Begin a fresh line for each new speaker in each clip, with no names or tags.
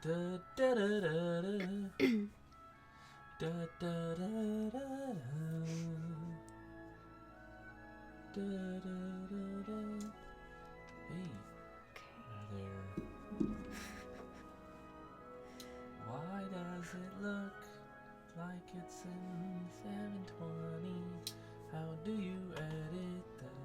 Da, da, da, da, da. Da, da, da, da, da. Da, da, da, da. Hey, there. Why does it look like it's in 720? How do you edit that?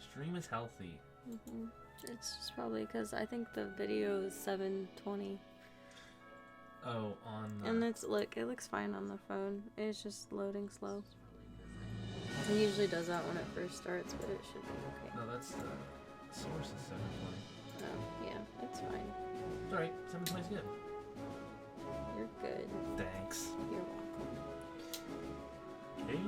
Stream is healthy.
Mm-hmm. It's just probably because I think the video is 720.
Oh, on the...
And it looks fine on the phone. It's just loading slow. It usually does that when it first starts, but it should be okay.
No, that's the source is 720.
Oh, yeah, it's fine.
It's alright, 720 is good.
You're good.
Thanks.
You're welcome.
Okay.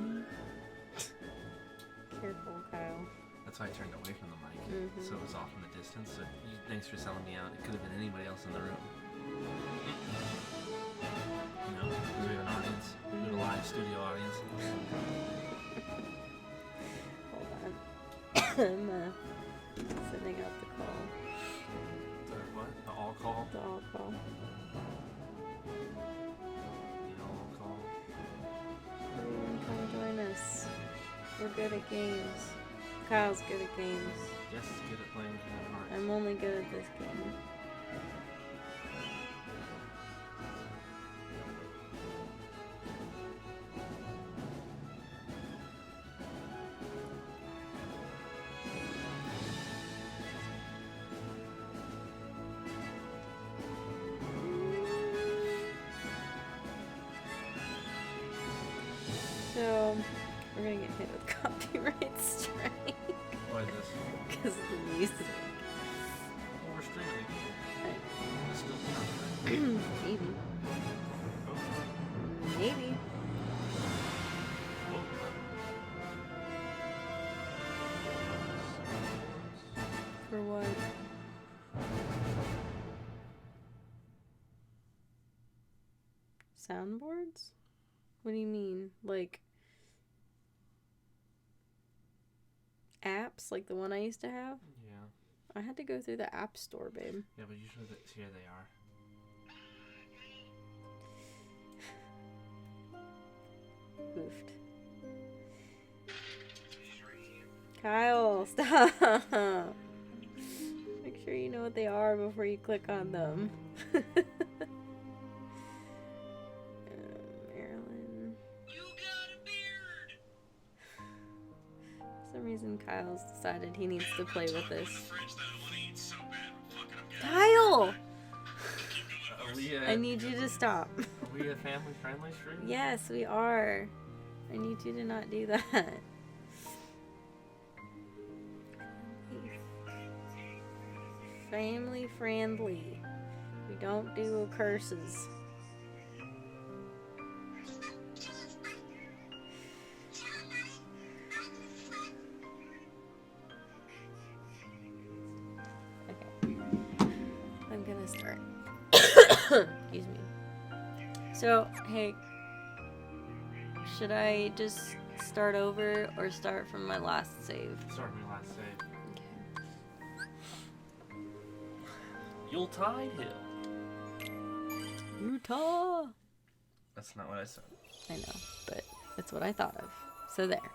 Careful, Kyle.
That's why I turned away from the mic,
Mm-hmm.
so it was off in the distance. So thanks for selling me out. It could have been anybody else in the room. You know, because we have an audience. We have a live studio audience.
Hold on. I'm sending out the call.
The what? The all call?
The all call.
The all call.
Everyone come join us. We're good at games. Kyle's good at games.
Jess is good at playing Kingdom Hearts.
I'm only good at this game. So, we're gonna get hit with copyright strike.
Why is this?
Because of the music.
Well, we're streaming again. It's still
Maybe.
Oh.
Maybe.
Oh.
For what? Soundboards? What do you mean? Like apps? Like the one I used to have?
Yeah.
I had to go through the app store, babe.
Yeah, but usually here they are.
Oofed. Kyle, stop! Make sure you know what they are before you click on them. Marilyn.
You got a beard.
For some reason, Kyle's decided he needs to play with this.
Fridge that I want to eat so bad. Fucking, I'm getting
Kyle!
Are we
I need you to stop.
Are we a family-friendly stream?
Yes, we are. I need you to not do that. Family friendly. We don't do curses. Okay. I'm gonna start. Excuse me. So, hey, should I just start over or start from my last save?
Start my last save.
Okay.
Yuletide Hill.
Utah!
That's not what I said.
I know, but that's what I thought of. So there.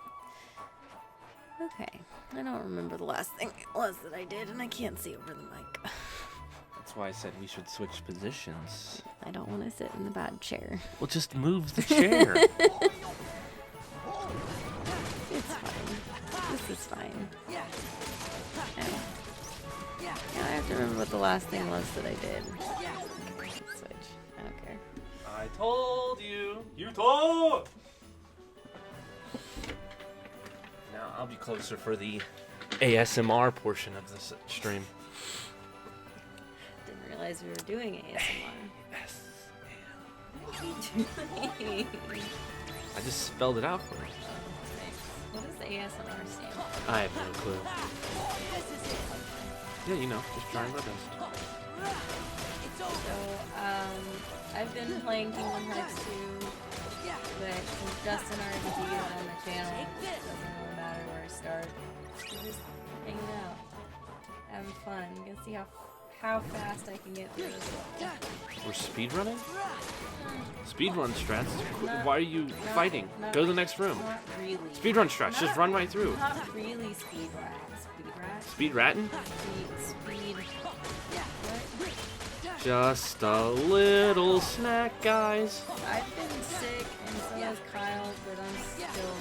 Okay. I don't remember the last thing it was that I did, and I can't see over the mic.
That's why I said we should switch positions.
I don't want to sit in the bad chair.
Well, just move the chair.
It's fine. This is fine. Okay. Yeah, I have to remember what the last thing was that I did. Switch. I don't care.
I told you. You told. Now I'll be closer for the ASMR portion of this stream.
Didn't realize we were doing ASMR.
Yes.
What
I just spelled it out for you.
does ASMR stand for?
I have no clue. Yeah, you know, just trying my best.
So, I've been playing Kingdom Hearts 2, but since Justin already beat it on the channel, it doesn't really matter where I start. We're just hanging out, having fun. I'm gonna see how fast I can get through this level.
We're speedrunning? Speedrun strats?
Not-
Why are you fighting?
not-
Go to the next room.
Not really.
Speedrun strats, just run right through.
Not really speed rat. Speed rat?
Speed ratting?
Speed. What?
Just a little snack, guys.
I've been sick, and so has Kyle, but I'm still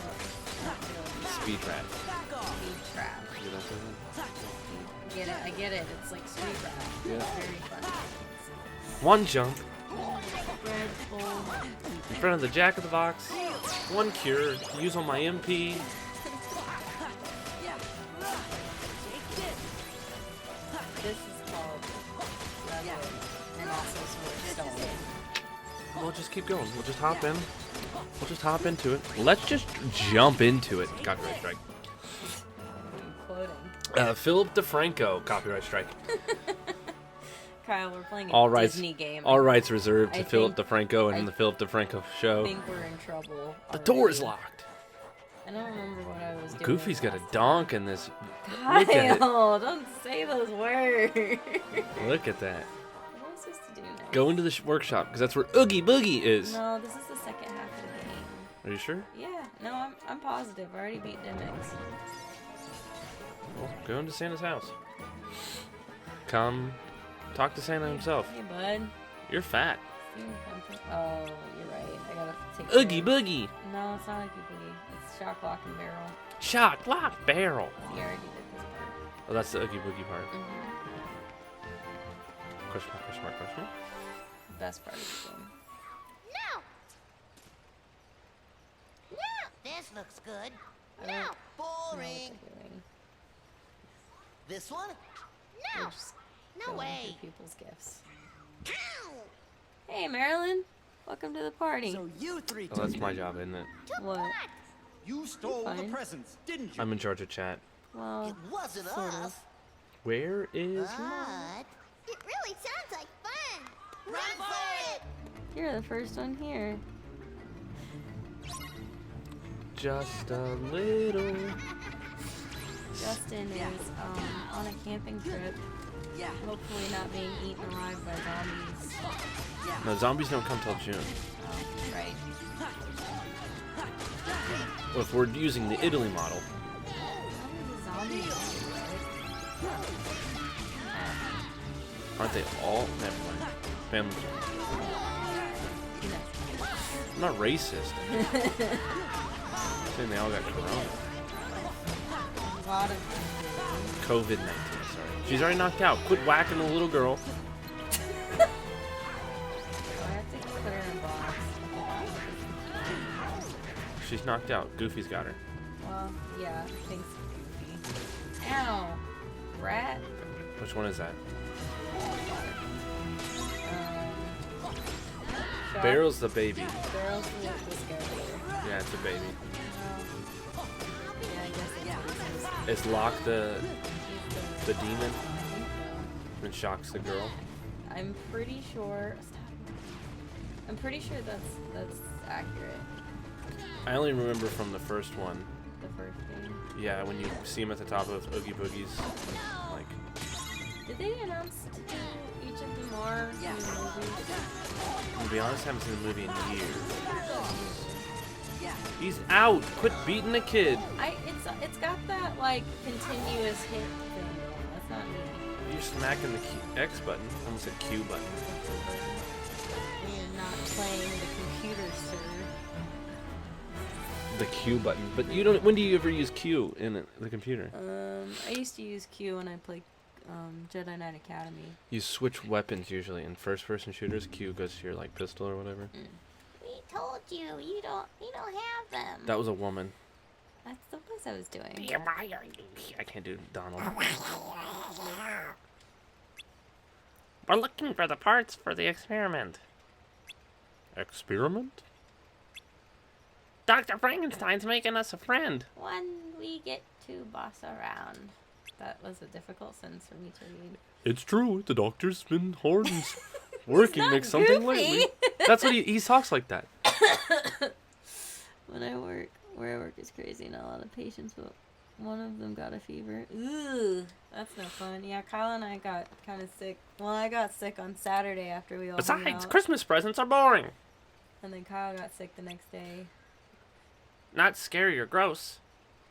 not feeling
Speed rat.
speed trap.
You know what I'm saying?
I get it. It's like speed rat.
Yeah.
It's very fun.
One jump
Red Bull.
in front of the Jack of the Box. One cure. Use on my MP.
This is called level, and also sort of stone.
We'll just keep going. We'll just hop in. We'll just hop into it. Let's just jump into it. Copyright strike.
Quoting.
Philip DeFranco. Copyright strike.
Kyle, we're playing a
All rights.
Disney game.
All rights reserved to
I
Philip
think-
DeFranco and
I
the Philip DeFranco
I
show.
think we're in trouble.
The door is
already.
locked.
I don't remember what I was doing.
Goofy's got a
last
donk in this.
time.
Look at it.
Kyle, don't say those words.
Look at that.
What am I supposed to do next?
Go into the workshop because that's where Oogie Boogie is.
No, this is the second half of the game.
Are you sure?
Yeah, no, I'm positive. I already beat Demix.
Well, go into Santa's house. Come talk to Santa himself.
Hey, bud.
You're fat.
Oh, you're right. I gotta take
Oogie
care of-
Boogie.
No, it's not Oogie Boogie. It's Shock, Lock, and Barrel.
Shot, lock, barrel.
We already did this part.
Oh, that's the Oogie Boogie part.
Mm-hmm.
Question mark, question mark, question mark.
Best part of the game.
No! No! This looks good.
I
No!
don't know what
Boring.
they're doing.
This one?
They're
No!
just
No
going
way.
through people's gifts.
Ow!
Hey, Marilyn. Welcome to the party.
So you three
Oh, that's
took
my
it.
job, isn't it?
Took
What?
You stole the
Fine.
presents, didn't you?
I'm in charge of chat.
Well,
It wasn't
sort of.
us.
Where is
But it really sounds like fun. Run for it!
You're the first one here.
just a little?
Justin is on a camping trip. Hopefully not being eaten alive by zombies.
No, zombies don't come till June.
Oh, right.
Well, if we're using the Italy model.
Zombie, right?
Aren't they all? Never mind. Family. I'm not racist. I'm saying they all got corona.
A lot of
COVID-19, sorry. She's already knocked out. Quit whacking the little girl.
I have to put her in a box.
She's knocked out. Goofy's got her.
Well, yeah, thanks, Goofy. Ow! Rat?
Which one is that?
Shark?
Barrel's the baby.
Barrel's the scary.
Yeah, it's a baby.
Yeah, I guess that's what
Is Locke the
he's
the demon
I think so.
and shocks the girl?
I'm pretty sure. Stop. I'm pretty sure that's accurate.
I only remember from the first one.
The first game.
Yeah, when you see him at the top of Oogie Boogie's, like,
Did they announce who each of them are in the movies?
to be honest, I haven't seen the movie in years. He's out! Quit beating the kid!
It's got that like continuous hit thing going. That's not me.
You're smacking the X button. I almost said Q button.
You're not playing the computer, sir.
The Q button. But you don't. When do you ever use Q in the computer?
I used to use Q when I played Jedi Knight Academy.
You switch weapons usually. In first-person shooters, Q goes to your like pistol or whatever.
We told you, you don't have them.
That was a woman.
That's the voice I was doing.
I can't do Donald. We're looking for the parts for the experiment. Experiment? Dr. Frankenstein's making us a friend.
When we get to boss around. That was a difficult sentence for me to read.
It's true. The doctor's been hard and working
not
make something
goofy.
lately. That's what he talks like that.
When I work, where I work is crazy. Not a lot of patients, but One of them got a fever. Ooh, that's no fun. Yeah, Kyle and I got kind of sick. Well, I got sick on Saturday after we all hung
Besides,
out.
Christmas presents are boring.
And then Kyle got sick the next day.
Not scary or gross.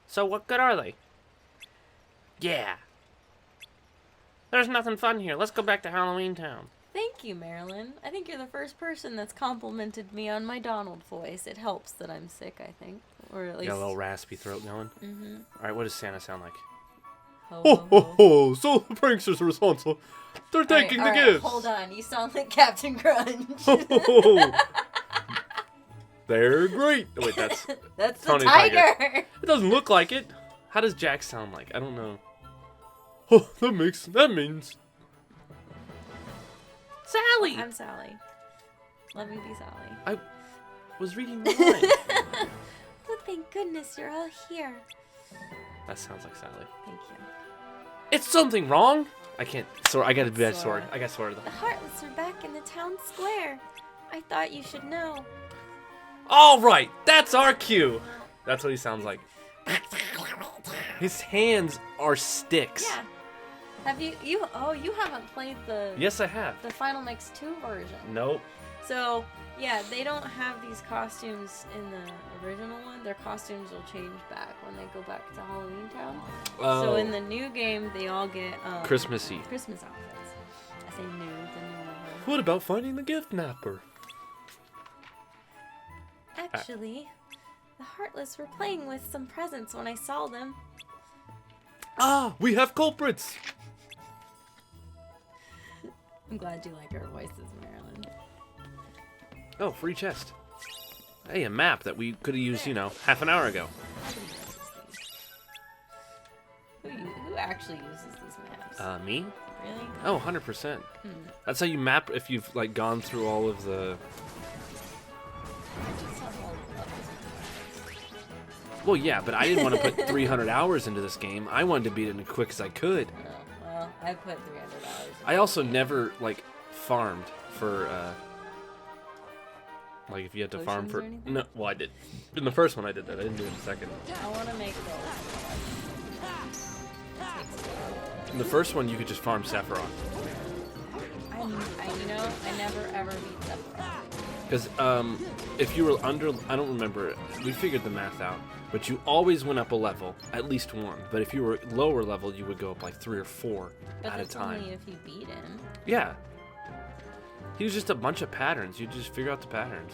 So what good are they? Yeah. There's nothing fun here. Let's go back to Halloween Town.
Thank you, Marilyn. I think you're the first person that's complimented me on my Donald voice. It helps that I'm sick, I think. Or at least...
Got a little raspy throat going.
Mm-hmm.
Alright, what does Santa sound like?
Ho,
Oh,
ho,
ho,
ho.
ho. So the pranksters are responsible. They're taking the
Alright,
gifts.
hold on. You sound like Captain Crunch.
Ho, ho, ho. They're great. Oh, wait, that's...
That's the
Tony
tiger.
Tiger. It doesn't look like it. How does Jack sound like? I don't know. Oh, that means... Sally!
I'm Sally. Let me be Sally.
I was reading the line.
Oh, thank goodness you're all here.
That sounds like Sally.
Thank you.
It's something wrong. I can't. I got a bad
Sora.
sword. I got sword.
The Heartless are back in the town square. I thought you should know.
All right, that's our cue. That's what he sounds like. His hands are sticks.
Yeah. Have you haven't played the
Yes, I have.
the Final Mix 2 version.
Nope.
So, yeah, they don't have these costumes in the original one. Their costumes will change back when they go back to Halloween Town. So in the new game, they all get
Christmassy.
Christmas outfits. I say new, the new one.
What about finding the gift napper?
Actually, the Heartless were playing with some presents when I saw them.
Ah, we have culprits.
I'm glad you like our voices, Marilyn.
Oh, free chest. Hey, a map that we could have used, half an hour ago.
Who actually uses these maps?
Me?
Really?
Oh, 100%. That's how you map if you've gone through all of the.
I just have all of those.
Well, yeah, but I didn't want to put 300 hours into this game. I wanted to beat it as quick as I could.
Oh, well, I put 300 hours.
I also never farmed for if you had to farm
Potions
for
or anything?
no. Well, I did in the first one. I did that. I didn't do it in the second.
I want to make those.
In the first one, you could just farm Sephiroth
I never ever beat Sephiroth.
because if you were under, I don't remember. We figured the math out, but you always went up a level, at least one. But if you were lower level, you would go up 3 or 4
But
at a
that's
time.
only if you beat him.
Yeah. He was just a bunch of patterns. You just figure out the patterns.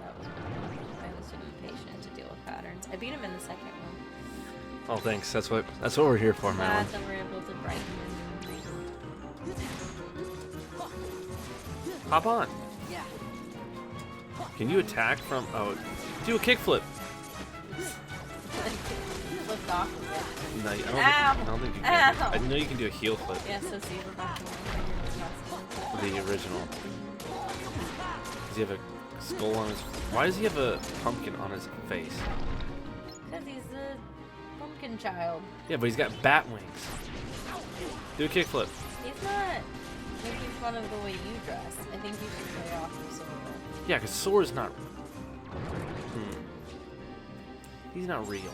That was I was too impatient to deal with patterns. I beat him in the second one.
Oh, thanks. That's what we're here for, Marilyn.
Glad that we're able to brighten
Hop on. Can you attack from? Oh, do a kickflip.
flipped off of it.
No,
Ow.
I don't think you can.
Ow.
I know you can do a heel flip.
Yeah, so see, we're back to one.
The original. Does he have a skull on his? Why does he have a pumpkin on his face?
Because he's a pumpkin child.
Yeah, but he's got bat wings. Do a kickflip.
He's not making fun of the way you dress. I think you should play off your Sora.
Yeah, because Sora's not. He's not real.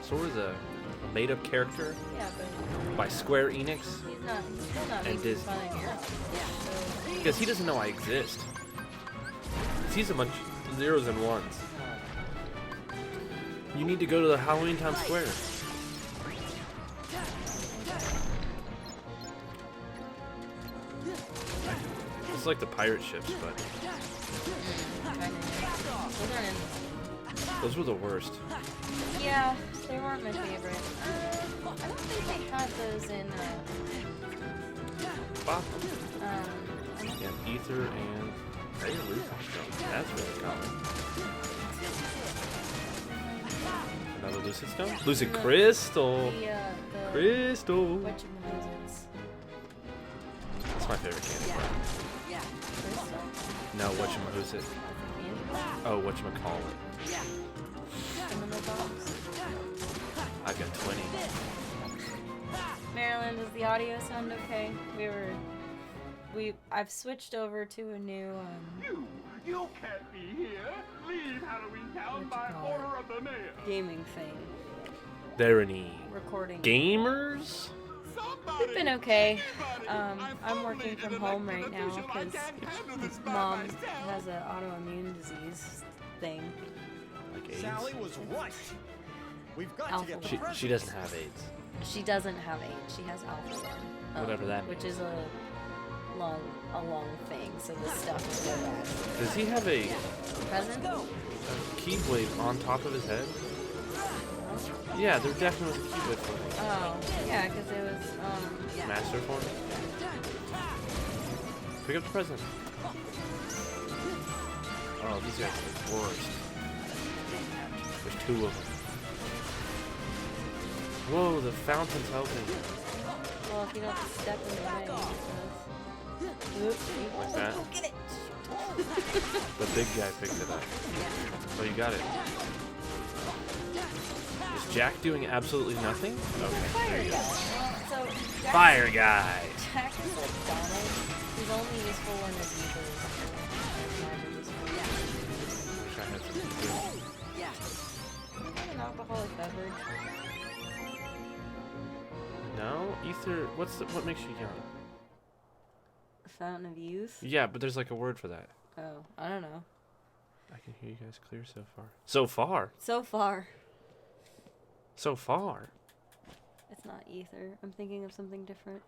Sora's a made-up character
Yeah, but
by Square Enix
he's still not
And
making
Disney.
fun of you. So,
because he doesn't know I exist. He's a bunch of zeros and ones. You need to go to the Halloween Town Square. It's like the pirate ships, but
those aren't in.
those were the worst.
Yeah, they weren't my favorite. I don't think they had those in.
Bop.
I don't
Yeah, Ether and Hey, Lucid. That's really common. Another Lucid Stone? Lucid Crystal!
the
Crystal!
whatchamacallits.
That's my favorite candy bar.
Crystal?
No, whatchamacallit. Oh, whatchamacallit.
Criminal box.
I've got 20.
Marilyn, does the audio sound okay? I've switched over to a new
You can't be here. Leave Halloween Town by
call it?
order of the mayor.
Gaming thing.
There any
Recording.
gamers?
We've been okay. I'm working from home right now because Mom has an autoimmune disease thing.
Like AIDS?
Sally was right. We've got
Alpha
to get the
one.
She doesn't have AIDS.
She doesn't have AIDS. She has alpha one.
Whatever that
Which
means.
is a long thing. So this stuff is go back.
Does he have a
Present?
keyblade on top of his head? Yeah, there definitely was a keyblade for it.
Oh, yeah, because it was
Master form? Pick up the present. Oh, these guys are the worst. There's 2 of them. Whoa, the fountain's open.
Well, if you don't step in the way, it says.
Like that.
Go get it.
The big guy picked it up. Oh, you got it. Is Jack doing absolutely nothing? Okay.
Fire guy. So Jack,
Fire guy!
Jack is like Donald. He's only useful when his ethers.
Wish I had something to do.
An alcoholic beverage.
No? Ether, what makes you young?
Fountain of youth.
Yeah, but there's like a word for that.
Oh, I don't know.
I can hear you guys clear so far. So far?
So far,
So far?
it's not ether. I'm thinking of something different.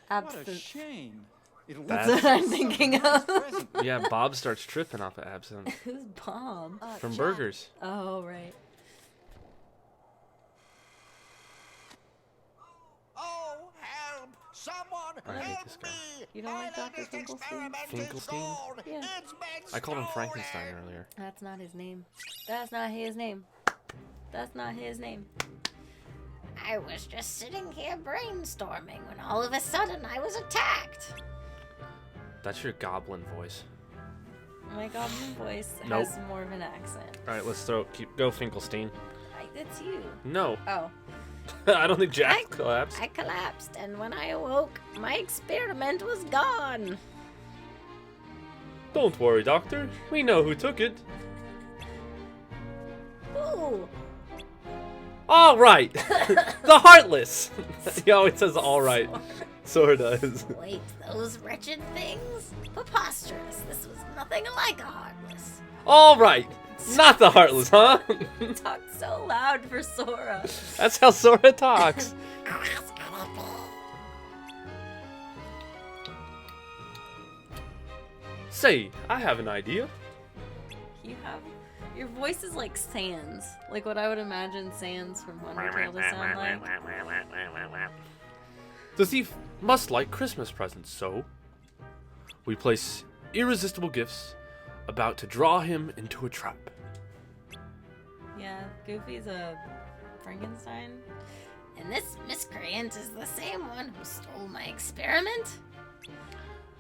What a
Absinthe.
shame. It'll
That's
That's what I'm thinking of.
present.
Yeah, Bob starts tripping off of absinthe.
Who's Bob?
From burgers.
Oh, right.
Oh, help! Someone
I hate
help
this guy.
me!
You don't like
My
Dr.
latest
Finkelstein?
experiment is
Finkelstein?
gone.
Yeah.
It's been
I called him
stolen.
Frankenstein earlier.
That's not his name. That's not his name. That's not his name.
I was just sitting here brainstorming when all of a sudden I was attacked.
That's your goblin voice.
My goblin voice
Nope.
has more of an accent.
Alright, let's go Finkelstein.
That's you.
No.
Oh.
I don't think Jack collapsed.
I collapsed, and when I awoke, my experiment was gone.
Don't worry, Doctor. We know who took it.
Ooh,
Alright! The Heartless! He always says alright. Sora does.
wait, those wretched things? Preposterous. This was nothing like a heartless.
Alright! Not the Heartless, huh?
Talked so loud for Sora.
That's how Sora talks. Say, I have an idea.
You have your voice is like Sans, like what I would imagine Sans from Undertale to sound like.
The thief must like Christmas presents, so we place irresistible gifts about to draw him into a trap.
Yeah, Goofy's a Frankenstein.
And this miscreant is the same one who stole my experiment?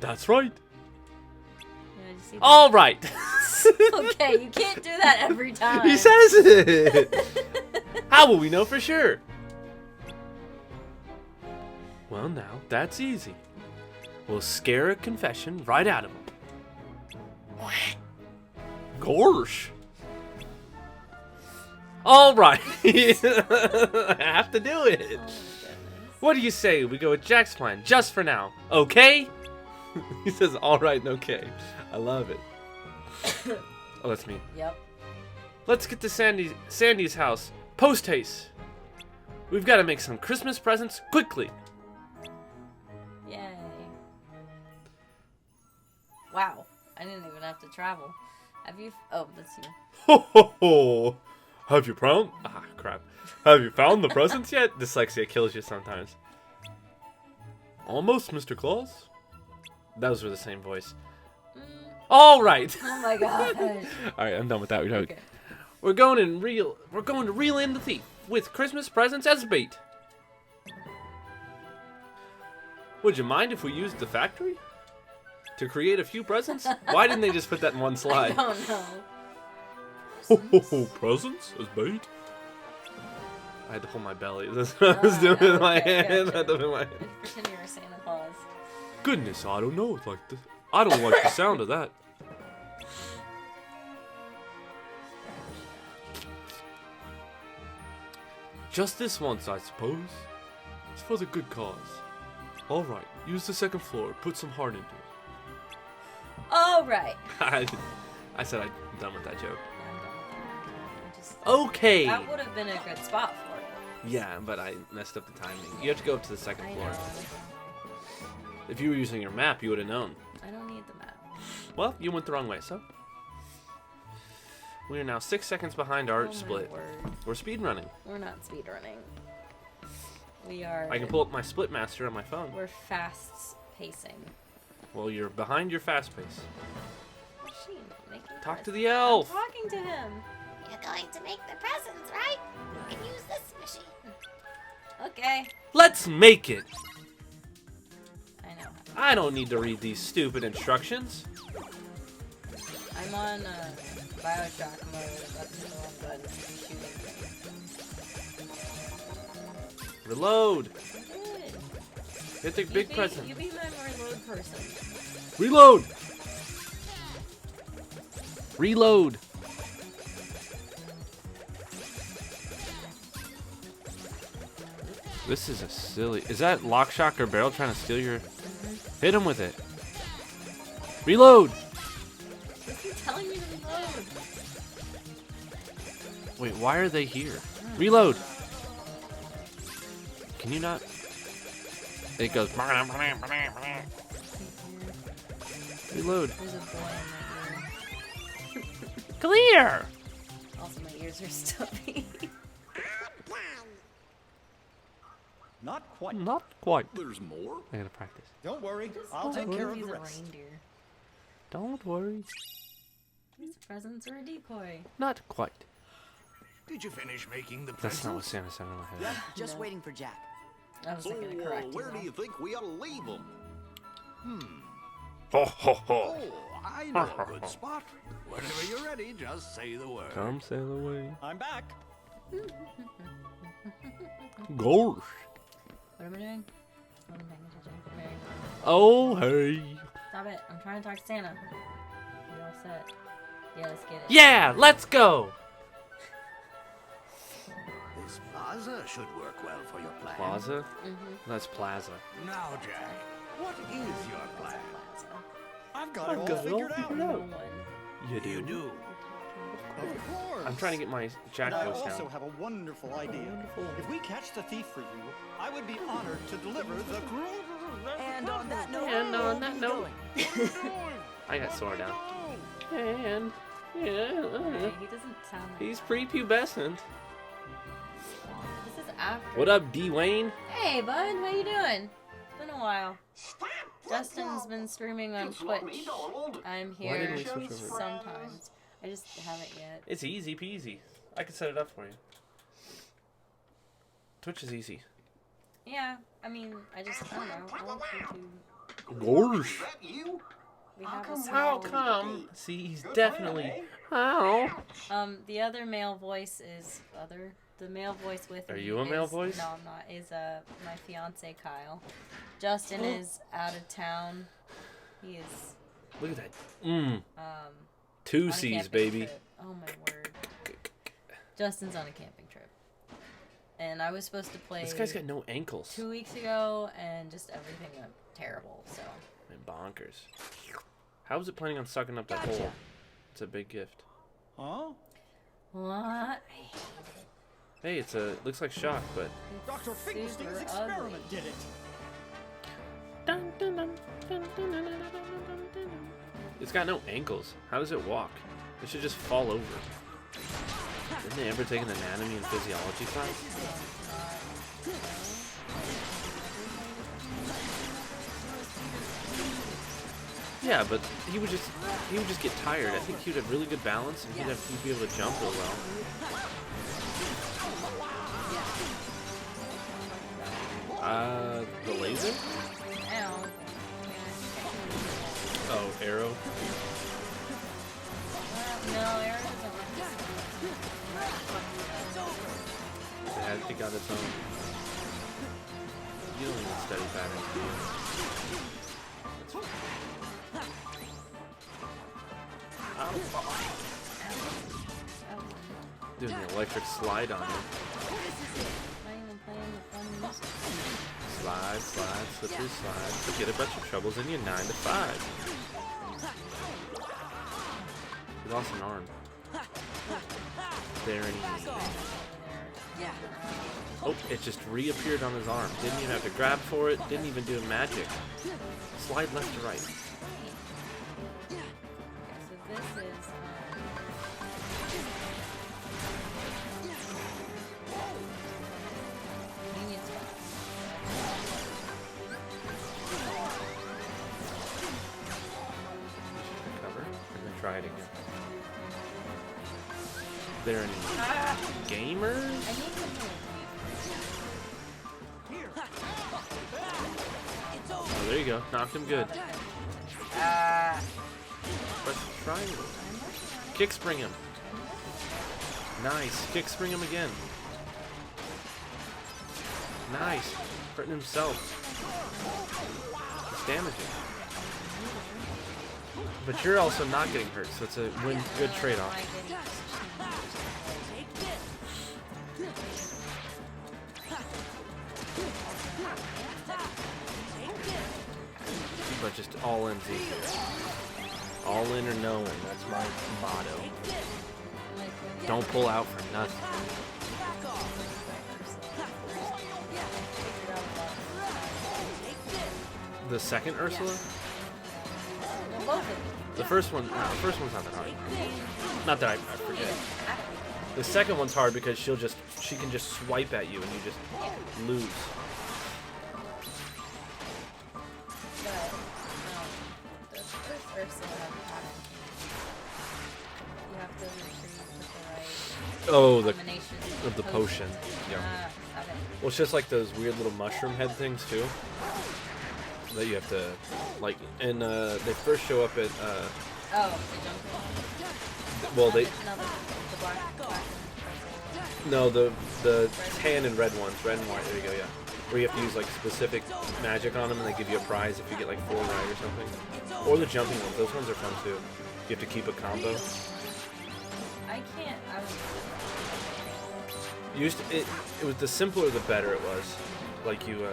That's right.
Yeah, you see.
All right.
Okay, you can't do that every time.
He says it. How will we know for sure? Well, now that's easy. We'll scare a confession right out of him. Gorsh. All right. I have to do it.
Oh my goodness.
What do you say we go with Jack's plan just for now? Okay? He says all right and okay. I love it. Oh, that's me.
Yep.
Let's get to Sandy's house. Post haste. We've got to make some Christmas presents quickly.
Yay. Wow. I didn't even have to travel. Have you? Oh, that's you.
Ho ho ho! Have you found? Ah, crap. Have you found the presents yet? Dyslexia kills you sometimes. Almost, Mr. Claus. Those were the same voice. All right.
Oh my god.
All right, I'm done with that joke.
Okay.
We're going to reel in the thief with Christmas presents as bait. Would you mind if we used the factory to create a few presents? Why didn't they just put that in one
I
slide?
don't know.
Ho ho ho! Presents as bait. I had to hold my belly. That's what I was doing with my
okay,
hand.
gotcha.
I had to do my hand.
Pretend you were Santa Claus.
Goodness, I don't know. Like I don't like the sound of that.
Just this once, I suppose. It's for the good cause. All right, use the second floor. Put some heart into it.
All right.
I said I'm done with that joke.
I'm done with that. I just-
Okay.
That would have been a good spot for it.
Yeah, but I messed up the timing. You have to go up to the second
I
floor.
know.
If you were using your map, you would have known.
I don't need the map.
Well, you went the wrong way, so. We are now 6 seconds behind our
Oh my
split.
word.
We're speed running.
We're not speedrunning. We are.
I can pull up my split master on my phone.
We're fast pacing.
Well, you're behind your fast pace.
What's she making?
Talk to
presents?
the elf.
I'm talking to him.
You're going to make the presents, right? You can use this machine.
Okay.
Let's make it.
I know.
I don't need to read these stupid instructions.
I'm on Bioshock mode. That's so I'm good shooting things.
Reload.
Good.
Get the big present.
You be my reload person.
Reload. Reload. This is a silly. Is that Lockshock or Barrel trying to steal your? Hit him with it. Reload.
He's telling me to reload.
Wait, why are they here? Reload. Can you not? It goes. Reload.
There's a boy in my ear.
Clear.
Also, my ears are stuffy.
Not quite.
Not quite.
There's more.
I gotta practice.
Don't worry. I'll take care of
He's
the
a
rest.
reindeer.
Don't worry.
These presents are a decoy.
Not quite.
Did you finish making the
That's not what
presents?
Santa sounded in my head.
Just
No.
waiting for Jack.
I was not gonna correct you.
where do
though.
you think we ought to leave them?
Ho ho ho.
Oh, I know a good spot. Whenever you're ready, just say the word.
Come sail away.
I'm back.
Gosh.
What am I doing? What am I doing? Mary.
Oh hey.
Stop it. I'm trying to talk to Santa. You all set? Yeah, let's get it.
Yeah, let's go.
This plaza should work well for your plan.
Plaza?
Mm-hmm.
That's Plaza.
Now, Jack, what is your plan?
I've got it all figured out.
No one.
You
You do.
Of course.
I'm trying to get my Jack
And I
voice
also
down.
have a wonderful idea. If we catch the thief for you, I would be honored to deliver the.
And on that note,
And on that
we'll be
note-
going.
I got Sora down. And yeah,
Okay, he doesn't sound like
he's prepubescent.
This is after.
What up, D Wayne?
Hey, bud. How you doing? It's been a while. Justin's been streaming on Twitch. I'm
Why didn't
here
we switch over?
sometimes. I just haven't yet.
It's easy peasy. I can set it up for you. Twitch is easy.
Yeah, I mean, I don't know. I want you to.
Gosh.
We have a
How
small.
come? See, he's definitely. How?
The other male voice is The male voice with
Are
me
you a male
is-
voice?
No, I'm not. Is my fiance Kyle. Justin is out of town. He is
Look at that. Mmm.
on
Two
a
C's,
camping
baby.
trip. Oh my word. Justin's on a camping trip, and I was supposed to play
This guy's got no ankles.
2 weeks ago, and just everything went terrible. So
And bonkers. How is it planning on sucking up that
Gotcha.
hole? It's a big gift.
Huh?
what?
Hey, looks like shock, but
Dr. Finkelstein's
Super
experiment
ugly.
did it.
it's got no ankles. How does it walk? It should just fall over. Didn't they ever take an anatomy and physiology class? Yeah, but he would just get tired. I think he would have really good balance and he'd be able to jump real well. The laser?
Ow.
Oh, arrow.
No, Aaron doesn't want
It got its own. You don't need study patterns, do you? That's fine. Doing the electric slide on you.
Not even playing the fun music.
Slide, slide, slippery slide. Forget about your troubles in your 9 to 5. He lost an arm. There and he... Oh, it just reappeared on his arm. Didn't even have to grab for it. Didn't even do magic. Slide left to right.
Okay, so this is convenient spot.
Recover, and then try it again. There any gamers?
I need something with
Oh, there you go. Knocked him good. Press the triangle. Kick spring him. Nice. Kick spring him again. Nice. Hurting himself. It's damaging. But you're also not getting hurt, so it's a win good trade-off. But just all in easy. All in or no in. That's my motto. Don't pull out for nothing. The second Ursula? The first one. No, the first one's not that hard. Not that I forget. The second one's hard because she can just swipe at you and you just lose.
The first Ursula have a pattern. You have to make sure you put the right
Oh, the
combination
of the potion. Yeah.
Okay.
Well, it's just like those weird little mushroom head things too. That you have to, like, and they first show up at.
Oh, the jump.
Well, they
No, the black
no the tan and red ones, red and white. There you go. Yeah, where you have to use like specific magic on them, and they give you a prize if you get like 4 right or something. Or the jumping ones. Those ones are fun too. You have to keep a combo.
I can't. I was.
Used to, it was the simpler the better it was. Like you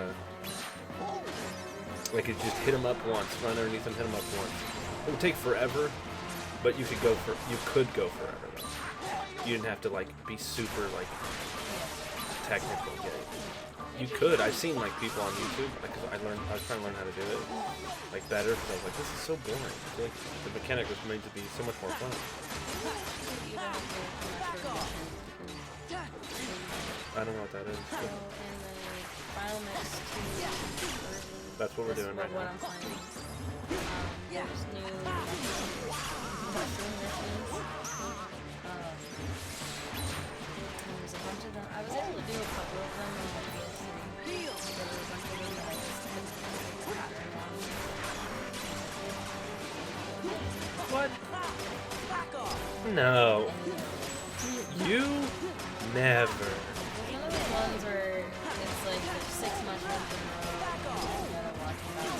like you just hit them up once, run underneath them, hit them up once. It would take forever, but you could go forever though. You didn't have to like be super like technical. You could. I've seen like people on YouTube because I was trying to learn how to do it like better because I was like, this is so boring. I feel like the mechanic was made to be so much more fun. I don't know what that is.
So in the final mix to
That's what we're doing right
what
now.
I'm playing. There's new mushroom missions. There's a bunch of them. I was able to do a couple of them in the PS3. There were a bunch of them that I just couldn't very long.
What? No. You never.
One of the ones where it's like there's 6 mushrooms in a row and you gotta watch them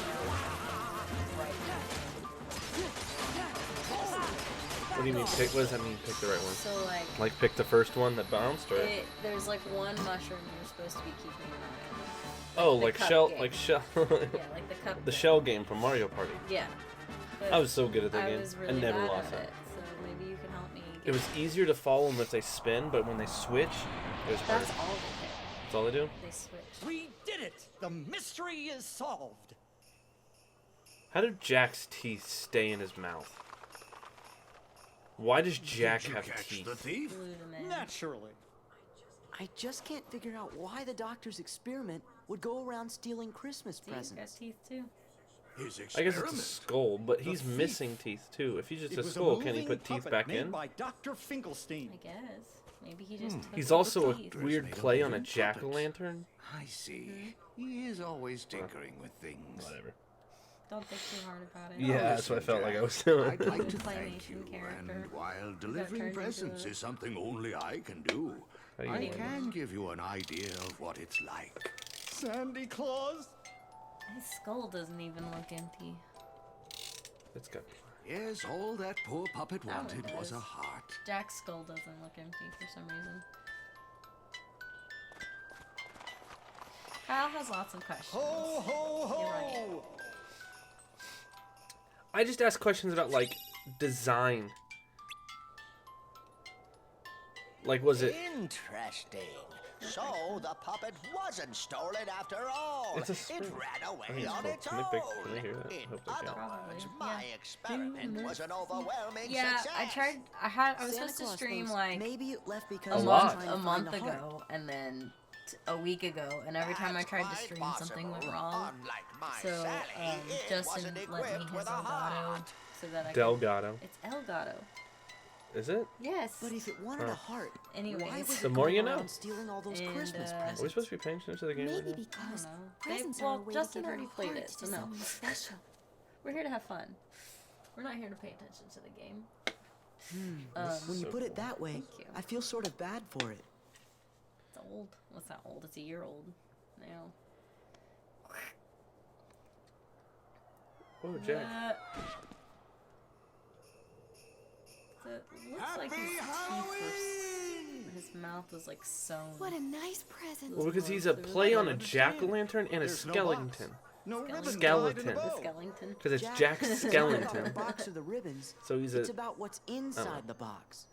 What do you mean pick? What does that mean? Pick the right one?
So
Like pick the first one that bounced, or
there's like one mushroom you're supposed to be keeping an eye on.
oh,
the
like
cup
shell,
game.
like shell,
Yeah, like the cup.
the
game.
shell game from Mario Party.
Yeah. But
I was so good at that
I
game.
was
I
really
never
bad
lost
at
it.
it. So maybe you can help me.
It was easier to follow them if they spin, but when they switch, it was harder.
That's all they did.
That's all they do.
They switched.
We did it! The mystery is solved.
How do Jack's teeth stay in his mouth? Why does Jack
Did you
have
catch
teeth?
the thief?
Glued 'em in.
Naturally.
I just can't figure out why the doctor's experiment would go around stealing Christmas
See, he's got
presents.
teeth too.
His
I guess
experiment.
it's a skull, but he's
thief.
missing teeth too. If he's just
It
a
was
skull, can he
moving
put teeth
puppet
back
made
in?
by Dr. Finkelstein.
I guess. Maybe he just. took
He's
all the
also a
teeth.
weird
made of
play on a
living puppets.
jack-o'-lantern.
I see. He is always tinkering with things.
Whatever.
Don't think too hard about it.
Yeah, that's what I felt like I was
I'd
doing.
like to thank
Claymation
you,
character.
and while
turned
delivering
into
presents
a-
is something only I can do,
How do you
I
do it?
can give you an idea of what it's like.
Sandy Claus?
His skull doesn't even look empty.
It's got.
Yes, all that poor puppet
That one
wanted was
does.
a heart.
Jack's skull doesn't look empty for some reason. Kyle has lots of questions.
Ho, ho,
You're right.
ho!
I just ask questions about like design. Like, was it?
Interesting. So the puppet wasn't stolen after all.
It's a
It
spring.
ran away
I think it's
on
called-
its
can
own.
they hear that? I
In
hope they
other
can.
words,
Probably,
my
yeah.
experiment was an overwhelming
Yeah,
success.
I tried. I was
Santa
supposed to
Claus
stream
thinks
like
maybe it left
a
because
lot.
month, ago, and then a week ago, and every time I tried to stream, something went wrong.
Unlike my
So
Sally, it
Justin
wasn't
let me
equipped
his
with a
Elgato
heart.
so that I could.
Delgado.
It's Elgato.
Is it?
Yes.
But if it wanted a heart, why
Anyways.
was
The
it
more
going
you know.
around stealing all those
And,
Christmas
Are
Are we
presents?
supposed to be paying attention to the game?
Maybe
right now?
I
because
don't know.
presents
well,
are a way
Justin
to give
already
our
played
heart
it,
to
so no.
someone special.
We're here to have fun. We're not here to pay attention to the game.
When you
So
put it
cool.
that way,
Thank you.
I feel sort of bad for it.
It's old. What's that old? It's a year old now.
Oh, Jack.
It looks like his teeth were. His mouth was like sewn.
What a nice present.
Well, because he's a play on a jack-o'-lantern and a
There's no
skeleton.
box. No ribbon
Skeleton.
tied in a
The
bow.
skeleton.
Because it's
Jack,
Jack
it's not
Skellington.
about the box or the ribbons.
So he's
It's
a.
about what's inside the box.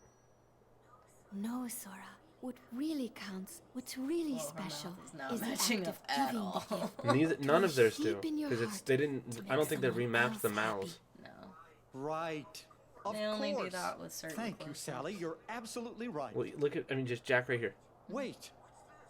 No, Sora. What really counts, what's really
Well, her mouth
special,
is not
is the
matching
act
up
of
at
giving
all.
the gift.
Neither, none of theirs do.
Deep in your
Because it's
heart
they didn't.
to
I don't
make
think they
someone
remapped
else
the
happy.
mouths.
No.
Right. Of
They only do
course.
that with certain
Thank you,
clothes.
Sally. You're absolutely right.
Well, look at. I mean, just Jack right here.
Wait.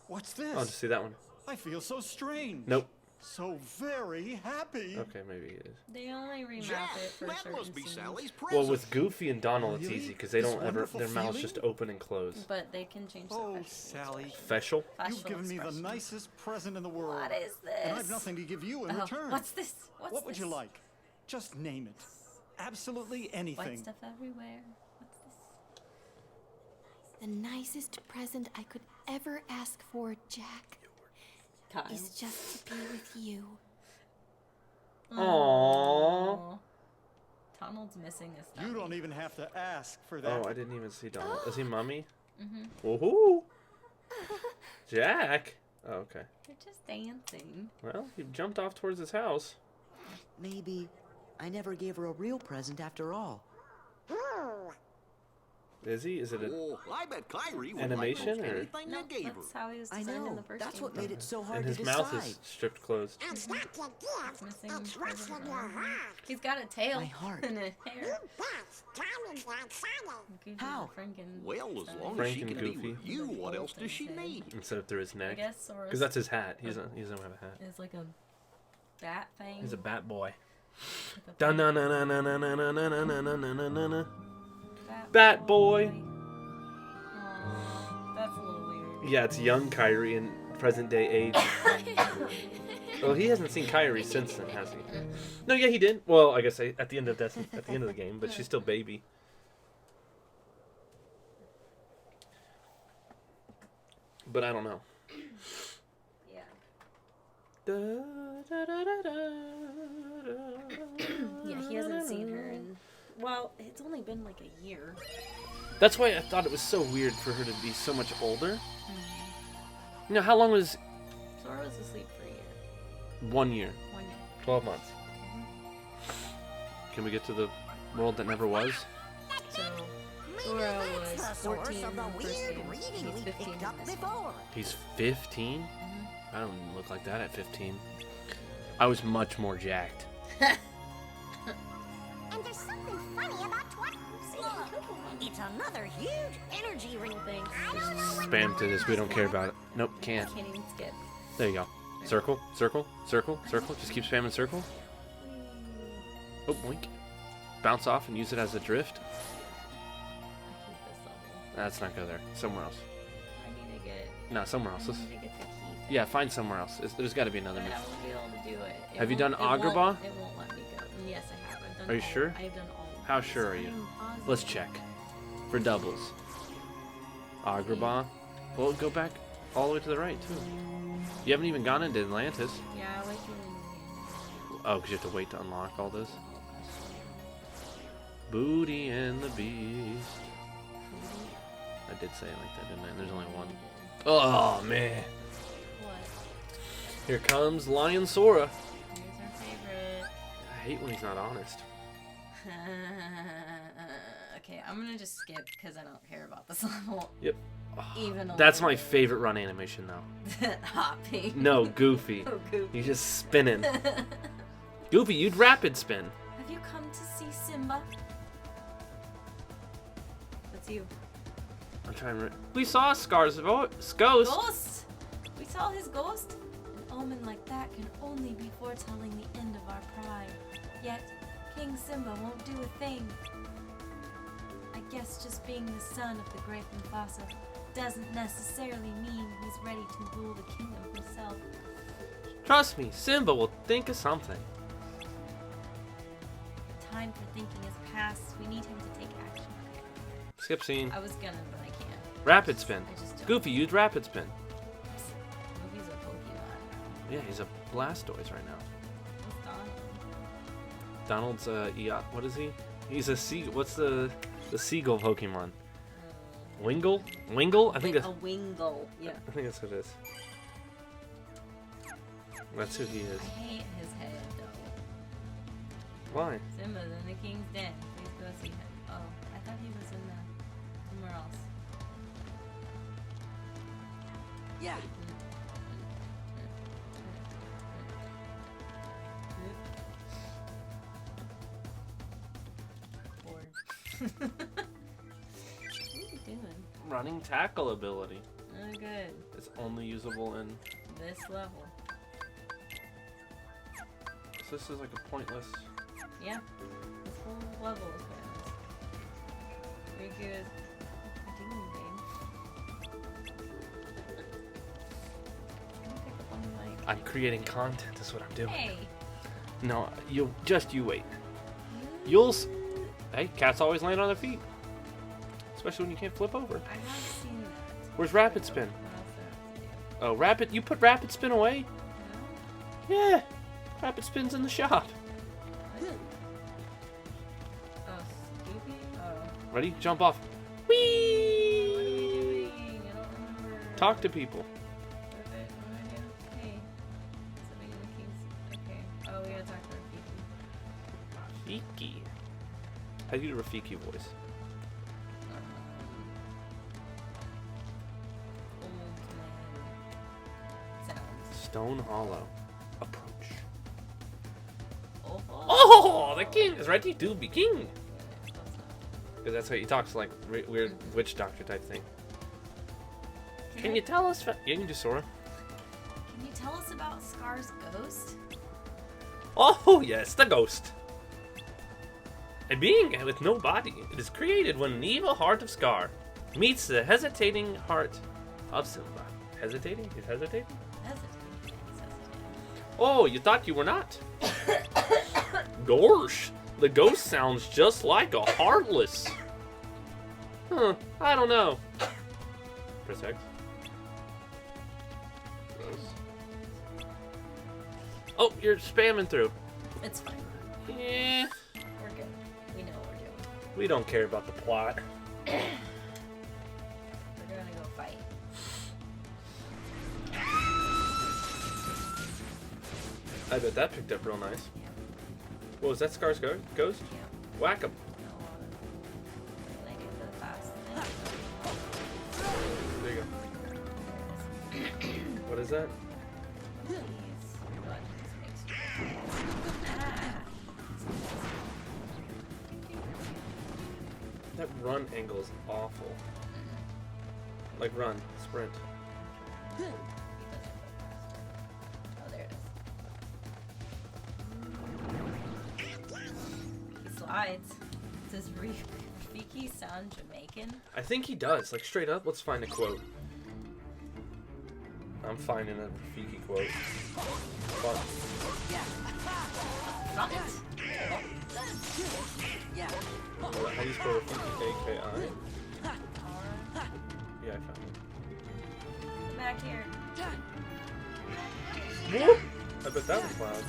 What's this?
I'll just see that one.
I feel so strange.
Nope.
So very happy.
Okay, maybe it is.
They only remap
Jack,
it for
that
certain
must be
scenes.
Sally's present.
Well, with Goofy and Donald, it's
Really?
easy because they
This
don't ever.
wonderful
Their mouths
feeling?
just open and close.
But they can change the
Oh,
facial
Sally.
expression.
Facial.
You've
Facial
given me the
expression.
nicest present in the world.
What is this?
And I've nothing to give you in
Oh,
return.
what's this? What's
What would you
this?
like? Just name it. Absolutely
White
anything.
stuff everywhere. What's this?
The nicest present I could ever ask for, Jack,
Kyle.
is just to be with you.
Aww.
Aw. Donald's missing his thumb.
You don't even have to ask for that.
Oh, I didn't even see Donald. Is he Mummy? Woohoo! Jack. Oh, okay.
They're just dancing.
Well, he jumped off towards his house.
Maybe I never gave her a real present after all.
Is he? Is it a?
Oh, I bet Kyrie would
Animation,
like most
or-
anything
No,
you gave her.
that's how he was
I
designed in
know.
the first
That's
game.
what made it so hard
And his
to
mouth
decide.
is stripped closed.
It's not your gift.
Missing
It's what's
present
in your
arm.
heart.
He's got a tail
My heart.
and a hair.
You bet. Diamonds outside.
Goofy
How?
and Franken
Well, as
stuff.
long
Frank
as she
and
can be
Goofy.
with you, what else does she
Thing.
need?
Instead of through his
I
neck.
guess Sora's
Because that's his hat. He doesn't have a hat.
is like a bat thing.
He's a bat boy.
like a
Dun
bat-
na na na na na na na na na na na na na.
bat
Bat boy.
Aw, that's a little weird.
Yeah, it's young Kyrie in present day age. Well, he hasn't seen Kyrie since then, has he? No, yeah, he did. Well, I guess at the end of the game, but she's still baby. But I don't know.
Yeah. Yeah, he hasn't seen her in. Well, it's only been like a year.
That's why I thought it was so weird for her to be so much older. You know, how long was
Sora was asleep for a year.
1 year?
1 year.
12 months. Can we get to the world that never was?
So, Sora
That's
was
the source
14
of
in
the
the first
weird
game.
reading
He's
we
15
picked
in
up
this one.
before.
He's 15? I don't look like that at 15. I was much more jacked.
And there's something funny about what?
It's another huge energy ring thing.
Spam to this. We don't care about it. Nope, can't.
Can't even skip.
There you go. Circle, circle, circle, circle. Just keep spamming circle. Oh, boink. Bounce off and use it as a drift.
I keep this level.
Let's not go there. Somewhere else.
I need to get.
No, somewhere else.
I need to get the key.
Yeah, find somewhere else. There's got to be another
But
move.
I won't be able to do it.
Have you done
It won't-
Agrabah?
It won't let me go. Yes, I have. I've done
Are you
all-
sure?
I've done all of
How
these.
sure are you?
I'm positive.
Let's check. For doubles. Agrabah. Well, go back all the way to the right, too. You haven't even gone into Atlantis.
Yeah, I like doing it.
Oh, because you have to wait to unlock all this. Booty and the Beast. I did say it like that, didn't I? There's only one. Oh, man.
What?
Here comes Lion Sora.
Here's our favorite.
I hate when he's not honest.
Okay, I'm gonna just skip because I don't care about this level.
Yep.
Even a
That's
little
my favorite run animation, though.
bit. Hopping.
No, Goofy.
Oh, Goofy.
He's just spinning. Goofy, you'd rapid spin.
Have you come to see Simba? That's you.
I'm trying to. We saw Scar's ghost.
Ghost! We saw his ghost? An omen like that can only be foretelling the end of our pride. Yet, King Simba won't do a thing. I guess just being the son of the great Mufasa doesn't necessarily mean he's ready to rule the kingdom himself.
Trust me, Simba will think of something.
The time for thinking is past. We need him to take action. Okay.
Skip scene.
I was gonna, but I can't.
Rapid spin.
I just don't.
Goofy, use rapid spin.
Goofy's a Pokemon.
Yeah, he's a Blastoise right now.
What's Donald?
Donald's what is he? He's a seagull. What's the seagull Pokemon? Wingle? Wingle? I think
A
that's
Wingull. Yeah.
I think that's what it is. That's who he is.
I hate his head though.
Why?
Simba's in the king's den. Please go see him. Oh, I thought he was in somewhere else.
Yeah.
Bored. What are you doing?
Running tackle ability.
Oh, good.
It's only usable in.
This level.
So this is like a pointless.
Yeah. This whole level is pointless. Very good. What are you doing, babe? Can you pick up on the mic?
I'm creating content. Is what I'm doing.
Hey!
No, you wait. Hey, cats always land on their feet. Especially when you can't flip over.
I have seen that.
Where's rapid spin?
What else do I have to do?
Oh, rapid. You put rapid spin away?
No?
Yeah. Rapid spin's in the shop.
What? Oh, Scoopy? Oh.
Ready? Jump off.
What are
Whee!
we doing? I don't remember.
Talk to people.
What do I do? Hey. Something in the king's. Okay. Oh, we gotta talk to Rafiki.
Rafiki. How do you do Rafiki voice?
Old man sounds.
Stone Hollow. Approach.
Oh,
Oh, the king is ready to be king. Because that's how he talks, like weird witch doctor type thing. Can you tell us? You can do Sora.
Can you tell us about Scar's ghost?
Oh yes, the ghost. A being with no body. It is created when the evil heart of Scar meets the hesitating heart of Simba. Hesitating? He's hesitating? Oh, you thought you were not? Gorsh, the ghost sounds just like a heartless. Huh, I don't know. Press X. Oh, you're spamming through.
It's fine.
Yeah.
We're good. We know what we're doing.
We don't care about the plot.
We're gonna go fight.
I bet that picked up real nice.
Yeah.
What was that? Scar's ghost?
Yeah.
Whack him.
Like it for the fast
There you go. What is that?
These buttons makes
That run angle is awful. Like run, sprint.
He doesn't go faster. Oh, there it is. He slides. Does Rafiki sound Jamaican?
I think he does. Like straight up. Let's find a quote. I'm finding a Rafiki quote. Fuck.
Front.
How do you spell Rafiki? A-K-I? Yeah, I found it.
Come back here.
Whoop! I bet that was loud.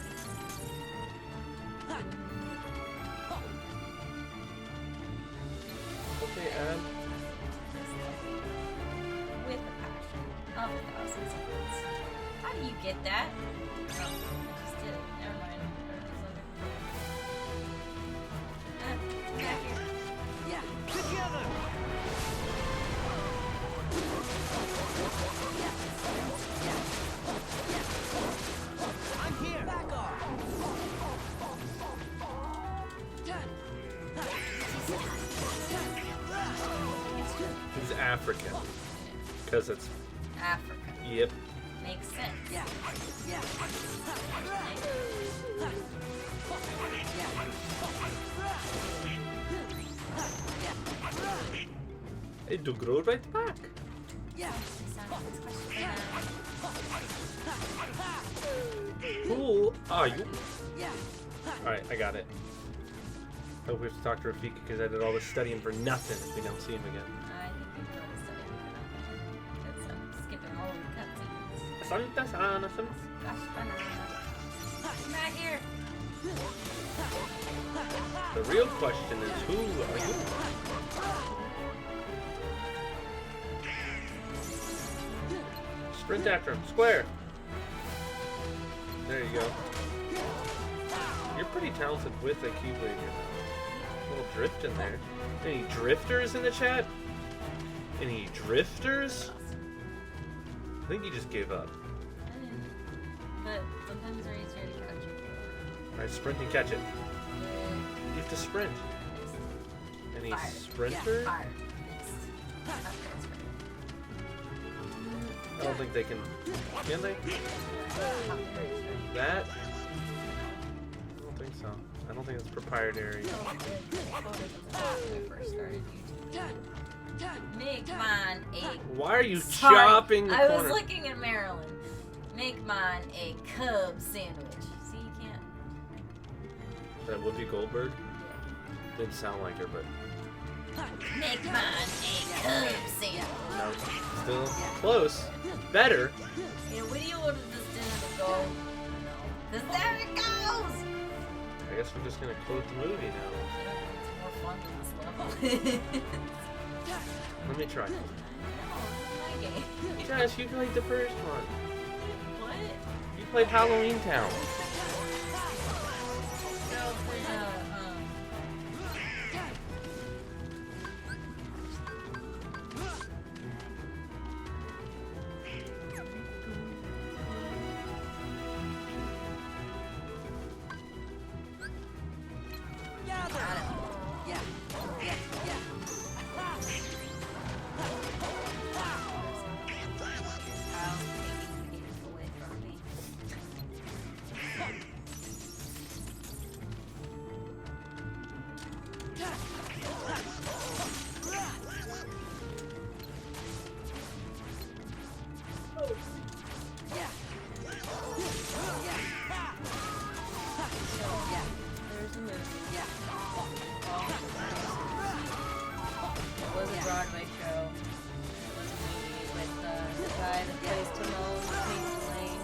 get that? Oh, I just did it. Never mind. Back here.
Yeah. Together. I'm here. Back off.
He's African. Because it's.
Africa.
Yep.
Makes sense.
Yeah. Yeah.
It do grow right back.
Yeah.
Who are you?
Yeah.
Alright, I got it. Hope we have to talk to Rafiki because I did all this studying for nothing if we don't see him again.
I think we can really study it. That's skipping all the cutscenes.
Santa Sana, Santa.
Gosh, come back here.
The real question is who are you? Sprint after him. Square. There you go. You're pretty talented with a Keyblade here. A little drift in there. Any drifters in the chat? Any drifters? I think you just gave up.
But sometimes they're easier to catch.
Alright, sprint and catch it. You have to sprint. Any
Fire.
sprinter?
Yeah, fire.
I don't think they can. Can they? That? I don't think so. I don't think it's proprietary.
Make mine a.
Why are you
Sorry,
chopping the
I
corner?
was looking at Marilyn. Make mine a cub sandwich. See, you can't.
Is that Whoopi Goldberg? Didn't sound like her, but
Make mine a cub sandwich.
no. Still close. Better.
Yeah, what do you order this dinner to go? No. Cause there it goes!
I guess we're just gonna quote the movie now.
It's more fun than this level.
Let me try.
No, this is my game.
Josh, you played the first one.
What?
You played Halloween Town.
So for the, there's a movie. It was a Broadway show. It was a movie with the guy that plays Timon, Pink Lane,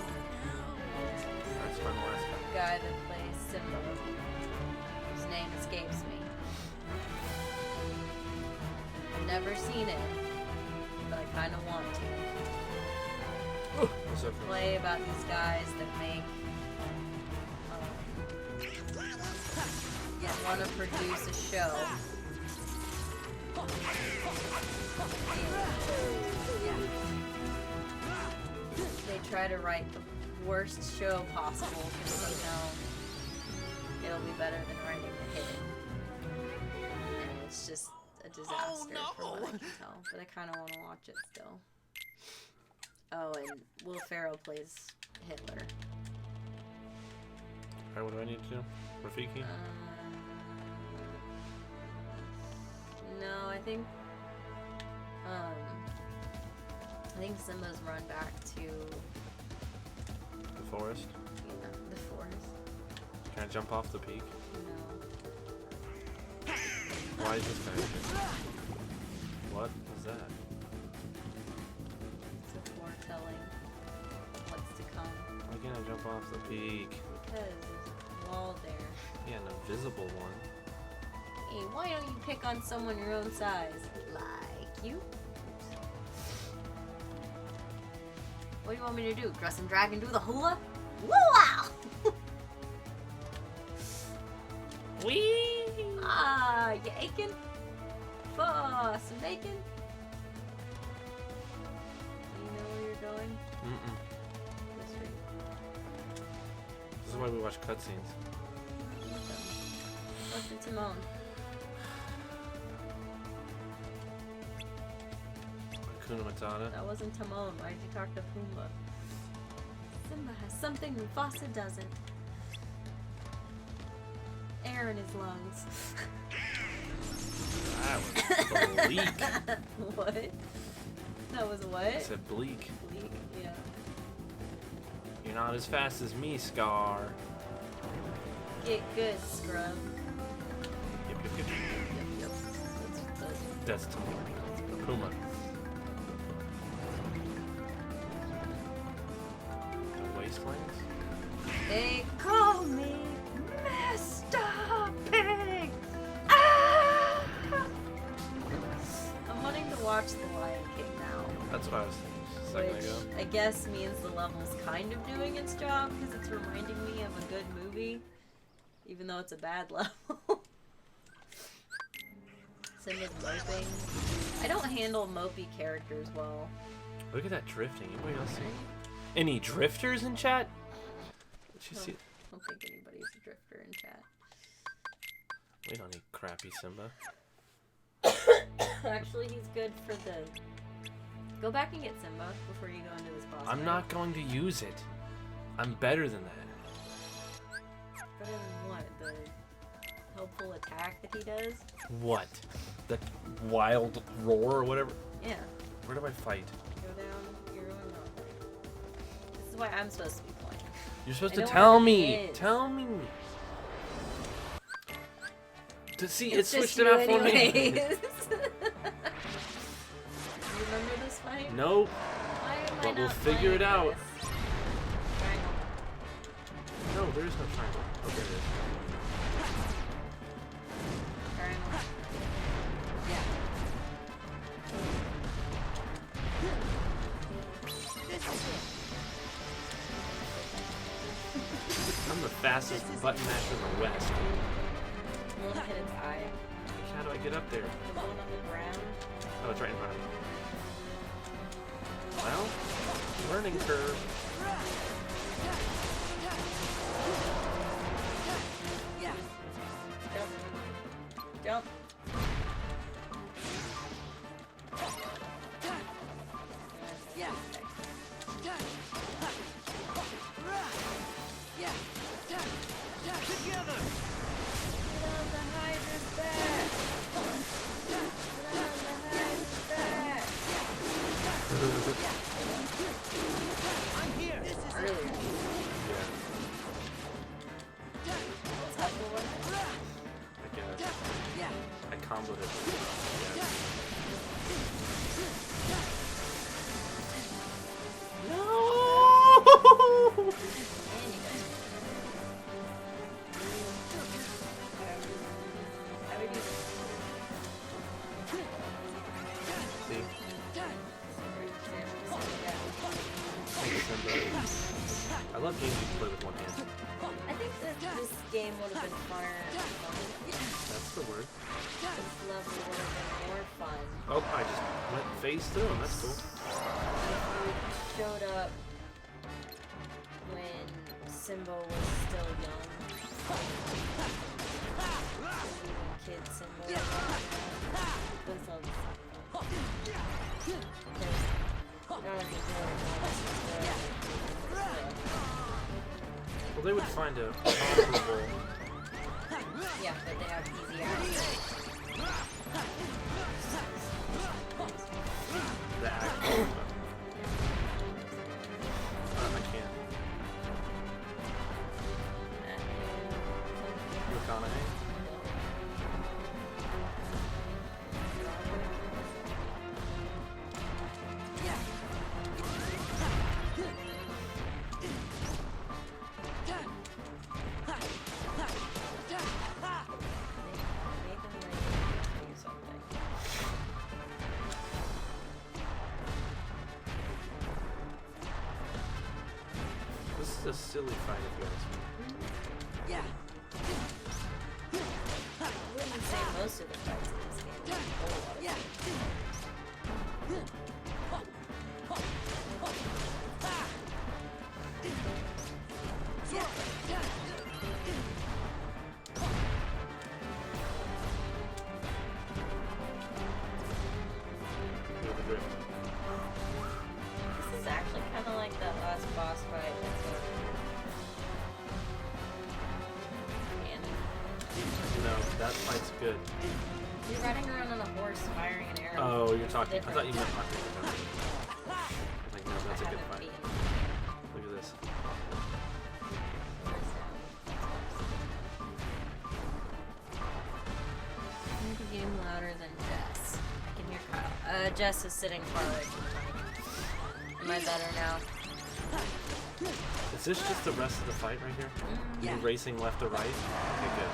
That's my last
the guy that plays Simba, whose name escapes me. I've never seen it, but I kind of want to.
one.
Play about these guys that make want to produce a show. They try to write the worst show possible because they know it'll be better than writing a hit. And it's just a disaster from what I can tell. But I kind of want to watch it still. Oh, and Will Ferrell plays Hitler.
Alright, what do I need to do? Rafiki?
No, I think Simba's run back to
The forest?
the forest.
Can I jump off the peak?
No.
Why is this guy here? What is that?
It's a foretelling of what's to come.
Why can't I jump off the peak?
Because there's a wall there.
Yeah, an invisible one.
Hey, why don't you pick on someone your own size? Like you? What do you want me to do? Dress and drag and do the hula? Wow!
Wee!
Ah, you aching? For some bacon? Do you know where you're going?
Mm-mm.
This way.
This is why we watch cutscenes.
Dr. Timon.
Hakuna Matata.
That wasn't Timon. Why did you talk to Pumbaa? Simba has something Mufasa doesn't. Air in his lungs.
That was bleak.
What? That was what?
I said bleak.
Bleak, yeah.
You're not as fast as me, Scar.
Get good, scrub.
Yep, yep, yep.
Yep, yep.
That's Timon. Puma. The Wastelands?
They call me Mr. Pig! Ah! I'm wanting to watch The Lion King now.
That's what I was thinking just a second
Which
ago.
I guess means the level's kind of doing its job because it's reminding me of a good movie, even though it's a bad level. Simba's moping. I don't handle mopey characters well.
Look at that drifting. Anybody else see? Any drifters in chat? Did you see?
I don't think anybody's a drifter in chat.
We don't need crappy Simba.
Actually, he's good for the... Go back and get Simba before you go into this boss
I'm
fight.
not going to use it. I'm better than that.
Better than what? The helpful attack that he does?
What? The wild roar or whatever?
Yeah.
Where do I fight?
Go down, you're going on. This is why I'm supposed to be playing.
You're supposed
I
to
know
tell
what it
me.
is.
Tell me. To see,
It's
it
just
switched it out
you
for me.
anyways. You remember this fight?
Nope.
Why am I
But we'll
not
figure it
playing
out.
this? Triangle.
No, there is no triangle. Oh, there it is.
Triangle. Yeah.
I'm the fastest button masher in the West.
You want to hit its eye?
How do I get up there?
The one on the ground?
Oh, it's right in front of me. Well, learning curve.
Jump. Jump. Yeah.
Together!
Get on the Hydra's back! Get on the Hydra's back!
I'm here! This is
Earlier.
Yeah,
What's helpful one?
I guess. I comboed it. Yeah. No!
And you guys. How would you
See? I love games you can play with one hand.
I think that this game would have been fun.
That's the word.
This level would have been more fun
Oh, I just went face through him. That's cool.
if you showed up when Simba was still young. Kid Simba. That sounds fun.
Well, they would find a comparable.
Yeah, but they have easy access.
The actual. I can't. McConaughey.
a silly fight if you ask me.
Yeah.
I wouldn't say most of the fights in this game. A whole lot of
Yeah.
This is actually kind of like that last boss fight. That's
No, that fight's good.
You're riding around on a horse firing an arrow.
Oh, you're talking. I
Different.
thought you meant Ocarina of Time. Like, no, that's a good
haven't
fight.
beaten
Look at this.
Make the game louder than Jess. I can hear Kyle. Jess is sitting far away from me. Am I better now?
Is this just the rest of the fight right here?
Yeah.
You racing left to right? Okay, good.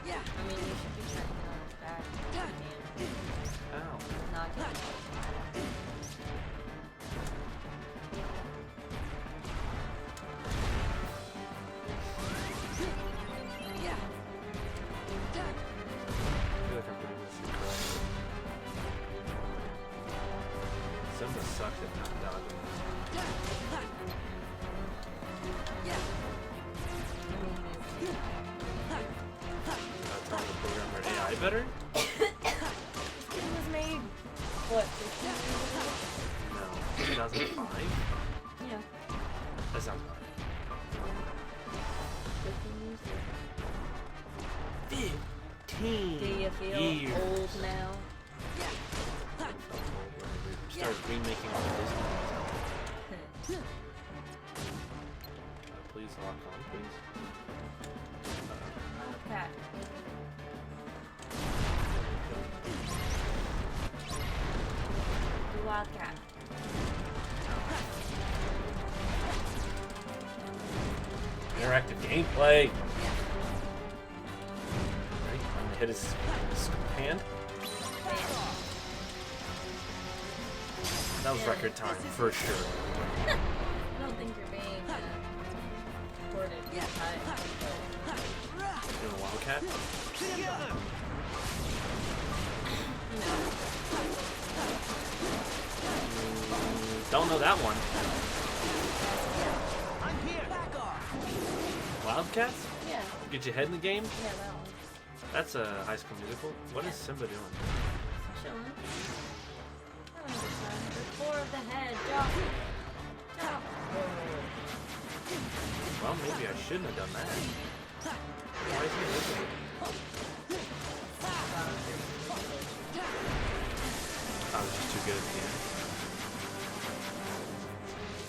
Yeah.
I mean, you should be trying to get on his back.
Ow.
Not get
Yeah.
I feel like I'm doing this incorrectly. Simba sucks at not dodging. That's how the program our AI better?
This game was made, what, 15 years ago?
No. 2005?
Yeah.
That sounds right.
15 years ago.
15
Do you feel
years.
old now?
Start remaking all the Disney movies. Please lock on, please.
Okay. Do Wildcat.
Interactive gameplay. Ready? I'm gonna hit his hand. That was record time for sure.
I don't think you're being recorded. Yeah.
Doing a wildcat. Don't know that one.
I'm here. Back off.
Wildcats?
Yeah.
Get your head in the game?
Yeah, that one.
That's a High School Musical. What is Simba doing?
Chilling. Having a good time. The floor of the head. Jump. Jump.
Well, maybe I shouldn't have done that. Why is he looking at me? I was just too good at the end.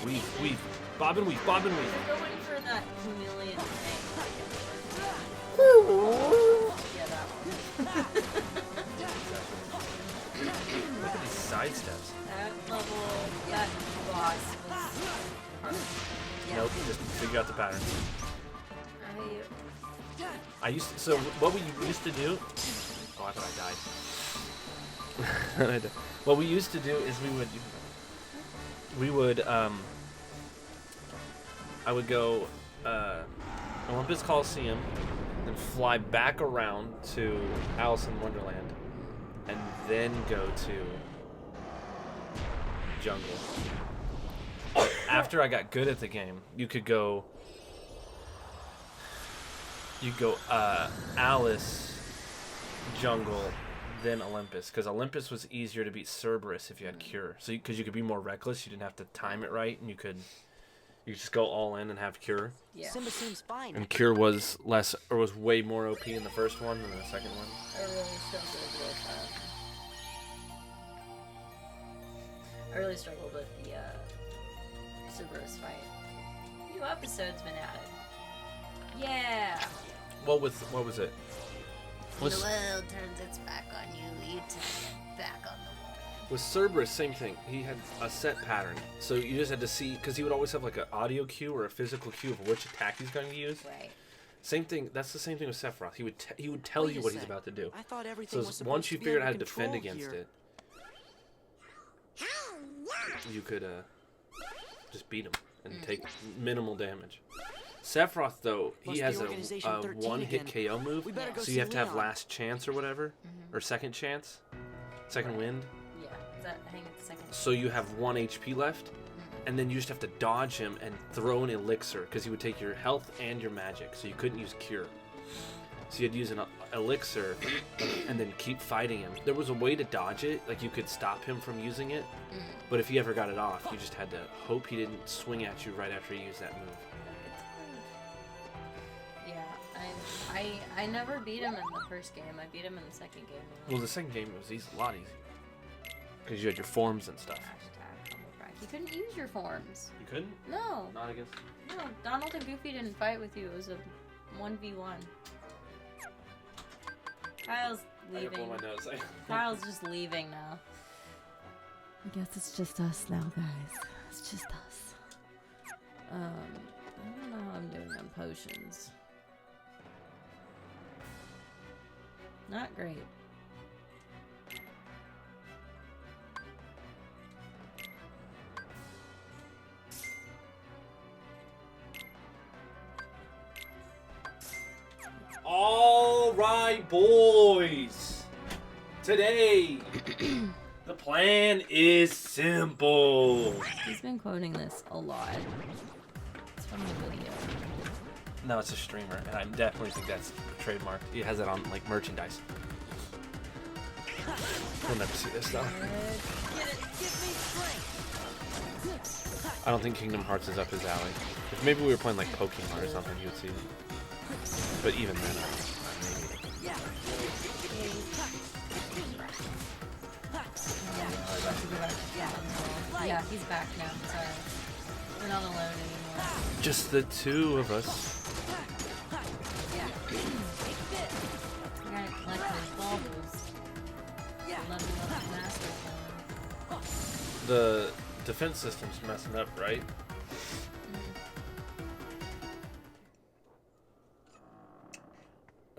Weave, weave. Bob and weave, bob and weave.
You're going for that chameleon thing. Yeah, that one.
Look at these side steps.
That level, that boss was hard.
Nope, just figure out the patterns.
I
I used to, so what we used to do. Oh, I thought I died. What we used to do is I would go Olympus Coliseum, then fly back around to Alice in Wonderland, and then go to Jungle. After I got good at the game, you could go Alice, Jungle, then Olympus, because Olympus was easier to beat Cerberus if you had Cure. So because you could be more reckless, you didn't have to time it right, and you could just go all in and have Cure.
Yeah.
Simba seems fine.
And Cure was was way more OP in the first one than the second one.
I really struggled with I really struggled with the Cerberus fight. New episode's been added. Yeah.
What was it?
When the world turns its back on you, you turn it back on the world.
With Cerberus, same thing. He had a set pattern, so you just had to see, because he would always have like an audio cue or a physical cue of which attack he's going to use.
Right.
Same thing. That's the same thing with Sephiroth. He would tell
Wait
you
a
what he's
sec.
about to do.
I thought
So
everything was supposed
once you
to be
figured out how
under
to defend
control
against
here.
it, you could just beat him. and take minimal damage. Sephiroth, though, he
Must be
has
Organization
a
13
one-hit
again.
KO move,
We better go
so
see
you have to have
Leon.
last chance or whatever, or second chance, second wind.
Yeah, is that hang on a second?
So you have 1 HP left, and then you just have to dodge him and throw an elixir, because he would take your health and your magic, so you couldn't use cure. So you'd use an elixir and then keep fighting him. There was a way to dodge it, like you could stop him from using it, but if he ever got it off, you just had to hope he didn't swing at you right after you used that move.
Yeah, I never beat him in the first game. I beat him in the second game.
Well, the second game was a lot easier, because you had your forms and stuff.
Hashtag humble brag. You couldn't use your forms.
You couldn't?
No,
Not against...
no. Donald and Goofy didn't fight with you. It was a 1v1. Kyle's
I gotta blow
leaving.
my nose.
Kyle's just leaving now.
I guess it's just us now, guys. It's just us.
I don't know how I'm doing on potions. Not great.
All right, boys. Today, the plan is simple.
He's been quoting this a lot. It's from the video.
No, it's a streamer, and I definitely think that's trademarked. He has it on like merchandise. We'll never see this though. I don't think Kingdom Hearts is up his alley. If maybe we were playing like Pokemon or something, he would see it. But even then, maybe.
Yeah, he's back now. Sorry. We're not alone anymore.
Just the two of us.
We gotta collect those baubles. Level up Master Form.
The defense system's messing up, right?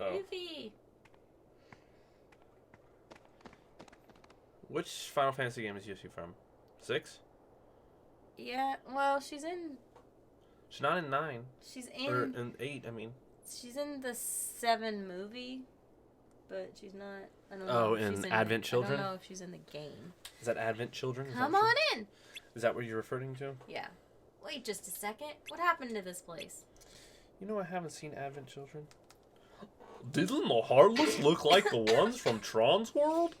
Oh.
Goofy!
Which Final Fantasy game is Yuffie from? 6?
Yeah, well, she's in.
She's not in 9.
She's
Or
in.
in 8, I mean.
She's in the 7 movie, but she's not. I don't know.
Oh,
if she's
in Advent Children?
I don't know if she's in the game.
Is that Advent Children? Is
Come
that
on in!
Is that what you're referring to?
Yeah. Wait just a second. What happened to this place?
You know I haven't seen Advent Children. Didn't the Heartless look like the ones from Tron's World?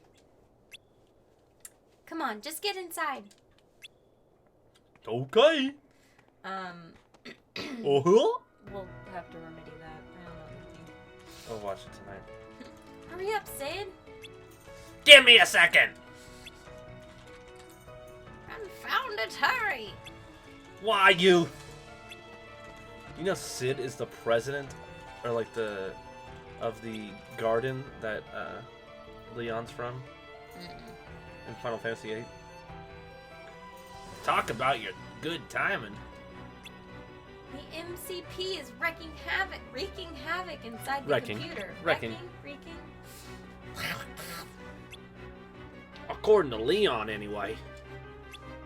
Come on, just get inside.
Okay. Uh-huh.
We'll have to remedy that. I don't know.
I'll watch it tonight.
Hurry up, Sid.
Give me a second!
Confound it, hurry!
Why you?
You know Sid is the president, or like of the garden that Leon's from in Final Fantasy VIII.
Talk about your good timing.
The MCP is wreaking havoc inside the
Wrecking.
computer.
Wrecking.
Wreaking.
According to Leon, anyway.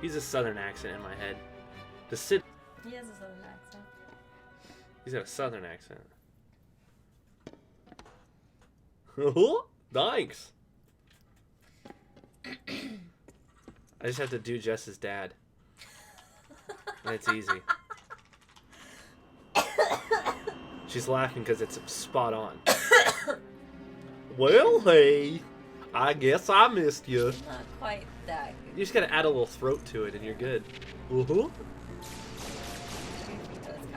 He's a southern accent in my head. The Sid.
He has a southern accent.
He's got a southern accent. Thanks. I just have to do Jess's dad. And it's easy. She's laughing because it's spot on. Well, hey. I guess I missed you.
Not quite that good.
You just gotta add a little throat to it and you're good.
He does kind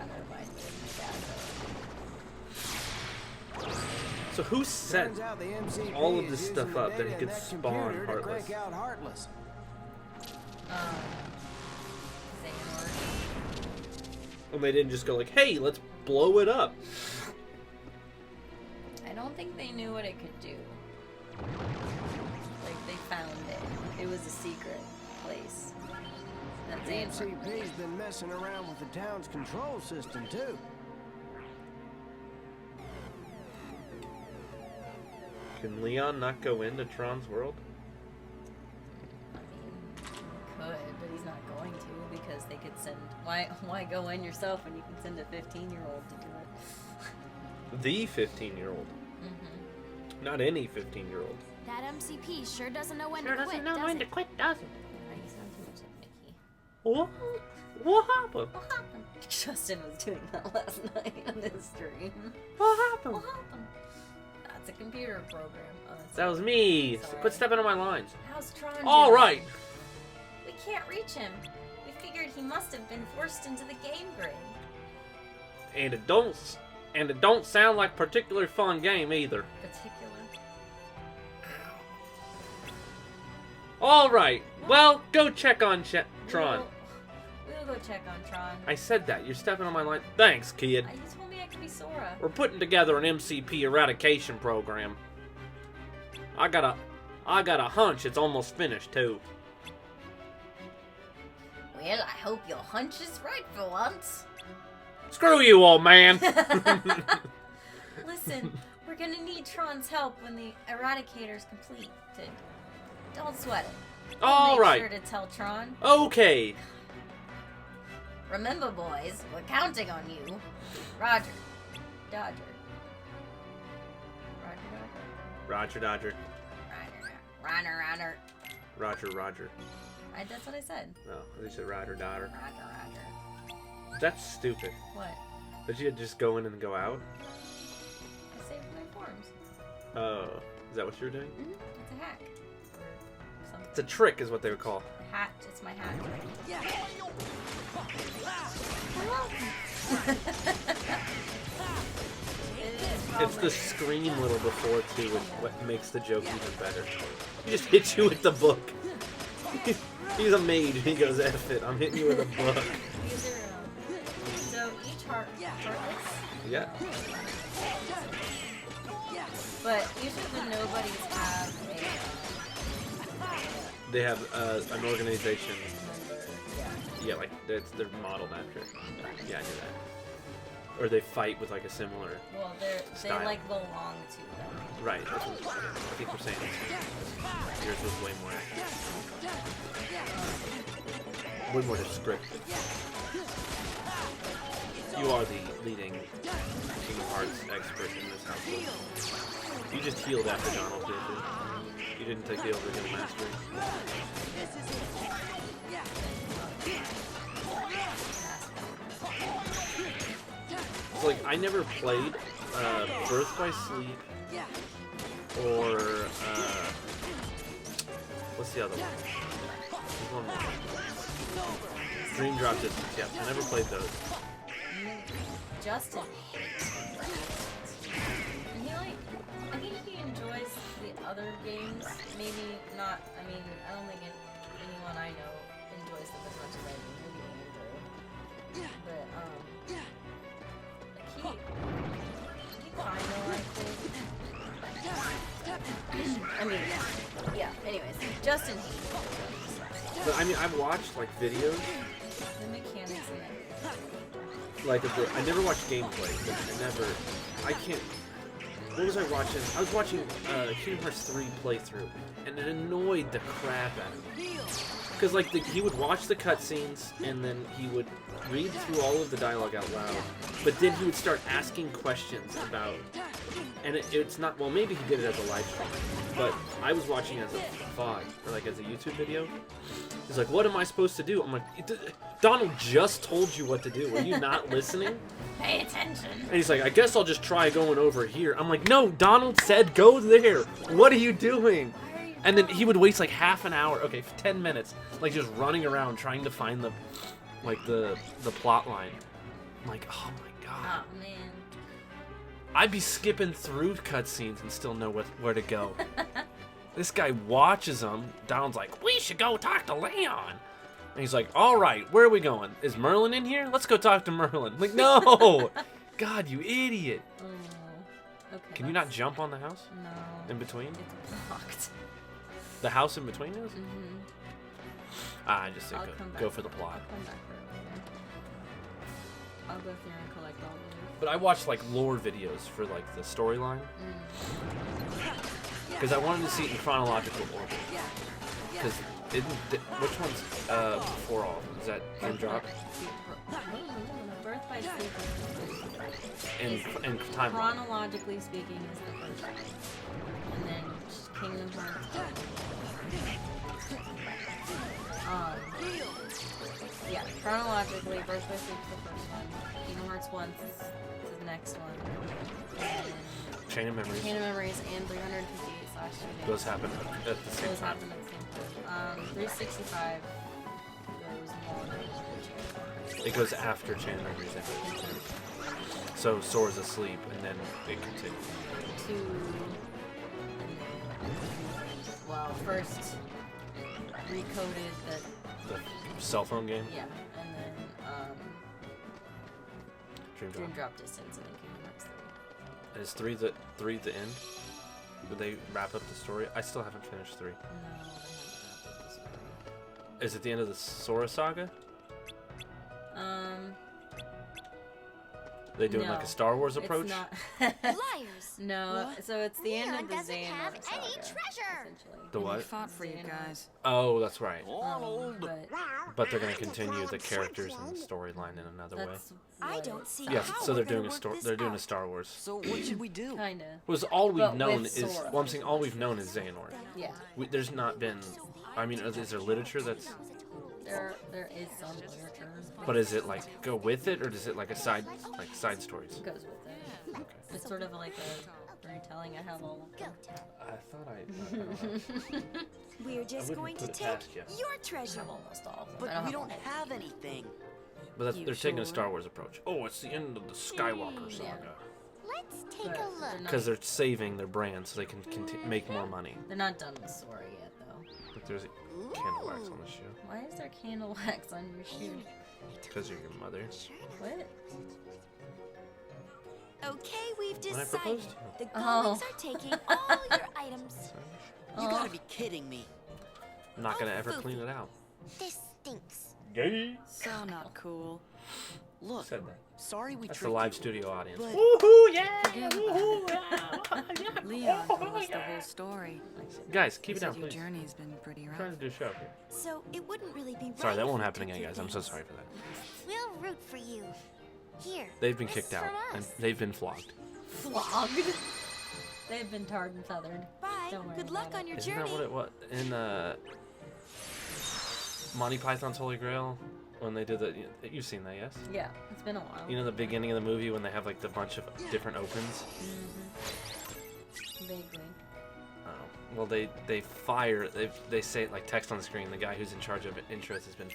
of remind me of my dad,
So who set
Turns out the MCP
all of
is
this
using
stuff
the
up that
data
he
in
could
that
spawn
computer to
Heartless?
crank out Heartless.
Xehanort.
And they didn't just go like, hey, let's blow it up.
I don't think they knew what it could do. Like, they found it. It was a secret place. That
The
Xehanort made.
MCP's been messing around with the town's control system, too.
Can Leon not go into Tron's world?
I mean, he could, but he's not going to because they could send. Why go in yourself when you can send a 15-year-old to do it?
The 15-year-old.
Mm-hmm.
Not any 15-year-old.
That MCP sure doesn't know when
Sure
to
doesn't
quit,
know
does
when
it?
to quit, does it?
You sound too much like Mickey.
What? What happened?
What happened? Justin was doing that last night on his stream.
What happened?
What happened? That's a computer program. Oh, that's
That was me.
Sorry.
Quit stepping on my lines.
How's Tron
All
doing?
right.
We can't reach him. We figured he must have been forced into the game grid.
And it don't sound like a particularly fun game either.
Particular.
All right. Well, go check on Tron.
We'll go check on Tron.
I said that. You're stepping on my line. Thanks, kid.
You told me I could be Sora.
We're putting together an MCP eradication program. I got a hunch it's almost finished too.
Well, I hope your hunch is right for once.
Screw you, old man.
Listen, we're gonna need Tron's help when the Eradicator's completed. Don't sweat it.
All
Make
right.
sure to tell Tron.
Okay.
Remember, boys, we're counting on you. Roger.
Dodger.
Roger,
Roger.
Dodger.
Runner.
Roger.
That's what I said.
No, they said Roger, Dodger.
Roger.
That's stupid.
What?
Did you just go in and go out?
I saved my forms.
Oh, is that what you were doing?
It's a hack. Or something.
It's a trick, is what they would call.
Hat. It's my hat.
It's the scream little before too, which what makes the joke even better. He just hits you with the book. He's a mage. He goes, F it, I'm hitting you with a book.
These are, so each heartless.
Yeah.
But usually the nobodies have
They have an organization.
a
Yeah, like they're modeled after. Yeah, I knew that. Or they fight with like a similar.
Well, they
style.
like belong to them.
Right. That's what I think we're saying. Yours was way more accurate. Way more descriptive. You are the leading Kingdom Hearts expert in this household. You just healed after Donald did it. You didn't take the Overkill Mastery. It's like, I never played Birth by Sleep or what's the other one? There's one more. Dream Drop Distance, yeah. I never played those.
Justin. And he I think he enjoys the other games. Maybe not, I mean, I don't think anyone I know enjoys them as much as I do. But, he kind of liked it. I mean, yeah, anyways, Justin hates it.
But I mean, I've watched like videos.
The mechanics and everything.
Like, I never watched gameplay. I can't. What was I watching? I was watching Kingdom Hearts 3 playthrough, and it annoyed the crap out of me. Because, like, he would watch the cutscenes, and then he would read through all of the dialogue out loud, but then he would start asking questions about. And it's not. Well, maybe he did it as a live stream, but I was watching it as a VOD, or like as a YouTube video. He's like, "What am I supposed to do?" I'm like, "Donald just told you what to do. Were you not listening?"
Pay attention.
And he's like, "I guess I'll just try going over here." I'm like, "No, Donald said go there. What are you doing?" And then he would waste like half an hour, 10 minutes, like just running around trying to find the plot line. I'm like, oh my god.
Oh, man.
I'd be skipping through cutscenes and still know where to go. This guy watches them. Donald's like, "We should go talk to Leon." And he's like, "All right, where are we going? Is Merlin in here? Let's go talk to Merlin." I'm like, no! God, you idiot.
Oh, okay.
Can you not jump on the house?
No.
In between?
It's blocked.
The house in between is?
Mm-hmm.
I just think
I'll come
go
back.
for the plot.
I'll come back for it later. I'll go through and collect all the loot.
But I watched like lore videos for like the storyline. Because I wanted to see it in chronological order. Because
Which one's before all? Is that Dream Drop?
Birth by Sleep
And time.
chronologically speaking is the first one. And then Kingdom Hearts. Yeah, chronologically, Birth by Sleep is the first one. Kingdom Hearts 1 is the next one. And
Chain of Memories.
Chain of Memories and 358/2
Those happen at the same
Those
time.
happen at the same time. 365 goes more.
It goes after Chain of Memories. I think. So Sora's asleep, and then it continues.
Well, first recoded
The cell phone game.
yeah, and then
Dream
Dream
Drop.
Drop Distance, and then Kingdom Hearts 3.
And is three the end? Would they wrap up the story? I still haven't finished 3.
No, they haven't wrapped up the story.
Is it the end of the Sora saga? They doing like
No,
a Star Wars approach?
It's not.
Liars!
No,
What?
so it's the end
Leon
of the
doesn't
Xehanort
have
saga,
any treasure.
essentially.
The what?
Fought for you guys.
Oh, that's right.
But
But they're gonna continue the characters and the storyline in another way.
that's
I
what-
don't see
Yes,
how
so
we're
they're doing
gonna
a
work
story.
this
They're doing a
out.
Star Wars.
So what should we do?
Kinda.
Was all we've
But
known
with
is
Sora.
well, I'm saying all we've known is Xehanort.
Yeah.
There's not been. I mean, is there literature that's?
There is some literature.
But is it like go with it, or does it like side stories?
It goes with it. It's sort of like a retelling. I have all of them.
I thought I.
We're just
wouldn't
going to
put it
take
past you.
your
I
treasure.
have almost all of them. I
But
don't
we
have
don't
all of
have
them.
anything.
But that's,
You
they're taking a
sure?
Star Wars approach. Oh, it's the end of the Skywalker saga.
Let's take
But
a
they're
look.
not-
Because they're saving their brand so they can make more money.
They're not done with Sora yet, though.
Look, there's a candle wax on the shoe.
Why is there candle wax on your shoe?
Because you're your mother.
What?
Okay, we've
When I
decided.
proposed to
The
Oh.
Golics are taking all your items.
You gotta be kidding me.
I'm not gonna
Oh,
ever
Fufi.
clean it out.
This stinks.
Gay.
So not cool. Look,
Said that.
sorry we
That's the
tricked
live
you,
studio audience.
but
Woohoo! Yeah!
forget
Woohoo!
about it.
Yeah!
Leon told us the whole story.
Guys, keep
He
it down,
said your
please.
journey's been pretty
I'm
rough.
trying to do a show here.
So it wouldn't really be right.
Sorry, that
if
won't
we
happen
took
again,
your
guys. I'm so
things.
sorry for that.
We'll root for you. Here.
They've been
this
kicked
is
out,
from
and
us.
they've been flogged.
Flogged. They've been tarred and feathered.
Bye.
Don't worry
Good luck
about
on your
Isn't
journey.
that what it was in Monty Python's Holy Grail when they did the? You've seen that, yes?
Yeah, it's been a while.
You know the beginning of the movie when they have like the bunch of different opens.
Vaguely.
Well, they fire. They say like text on the screen. The guy who's in charge of intros has been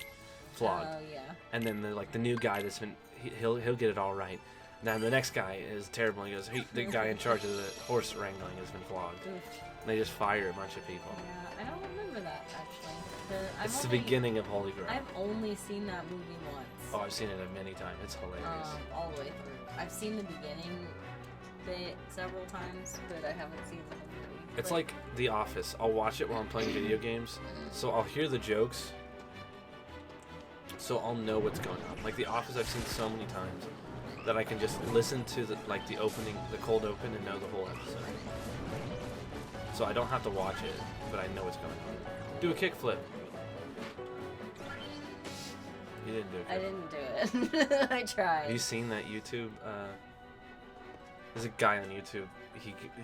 flogged,
Oh, yeah.
and then the new guy that's been he'll get it all right. Now the next guy is terrible. He goes, the guy in charge of the horse wrangling has been flogged.
Oof.
And they just fire a bunch of people.
Yeah, I don't remember that, actually.
It's the beginning of Holy Grail.
I've only seen that movie once.
Oh, I've seen it many times. It's hilarious.
All the way through. I've seen the beginning bit several times, but I haven't seen the whole movie.
It's
But-
like The Office. I'll watch it while I'm playing video games, so I'll hear the jokes, so I'll know what's going on. Like The Office, I've seen so many times that I can just listen to the opening, the cold open, and know the whole episode. So I don't have to watch it, but I know what's going on. Do a kickflip. You didn't do it.
I didn't do it. I tried.
Have you seen that YouTube? There's a guy on YouTube.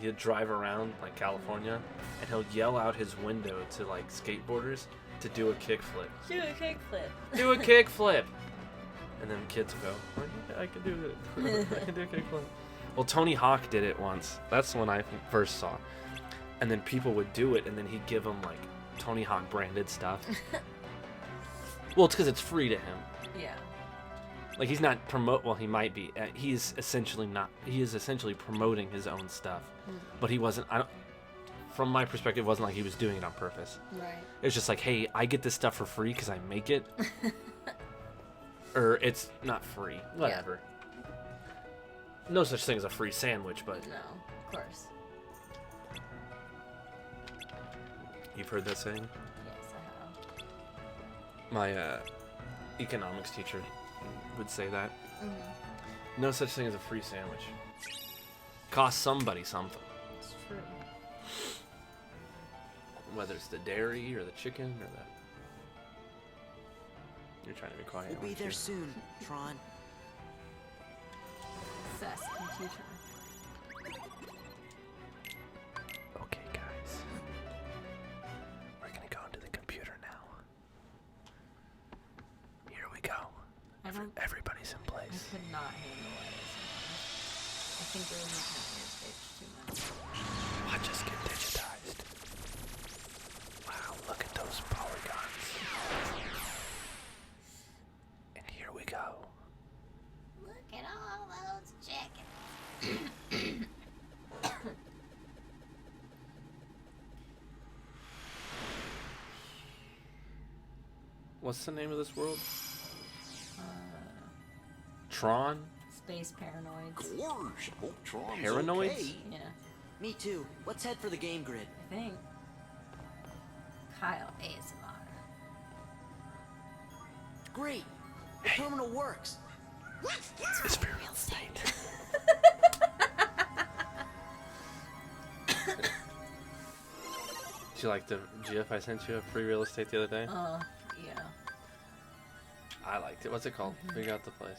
He'll drive around like California, and he'll yell out his window to like skateboarders to do a kickflip.
Do a kickflip.
Do a kickflip, and then kids will go, oh, yeah, I can do it. I can do a kickflip. Well, Tony Hawk did it once. That's when I first saw. And then people would do it, and then he'd give them like Tony Hawk branded stuff. Well, it's because it's free to him.
Yeah.
Like he's not well, he might be. He is essentially promoting his own stuff, but he wasn't. From my perspective, it wasn't like he was doing it on purpose.
Right.
It was just like, hey, I get this stuff for free because I make it, or it's not free. Whatever. No such thing as a free sandwich, but
No, of course.
you've heard that saying.
Yes, I have.
My economics teacher would say that. No such thing as a free sandwich. Cost somebody something.
It's true.
Whether it's the dairy or the chicken or the
You're trying to be quiet.
We'll be
aren't
there
you?
soon, Tron.
Sus computer.
Okay, guys. We're gonna go into the computer now. Here we go.
I don't.
Everybody's in
I
place.
could not handle ASMR. I think they're making your stage too much.
Watch us get digitized. Wow, look at those polygons. And here we go.
Look at all those chickens.
What's the name of this world? Tron?
Space paranoids.
Course, hope Tron's
Paranoids?
okay.
Yeah,
Me too. Let's head for the game grid.
I think. Kyle ASMR.
Great. The terminal works.
It's for real estate. Did you like the GIF I sent you of free real estate the other day?
Yeah.
I liked it. What's it called? Figure out the place.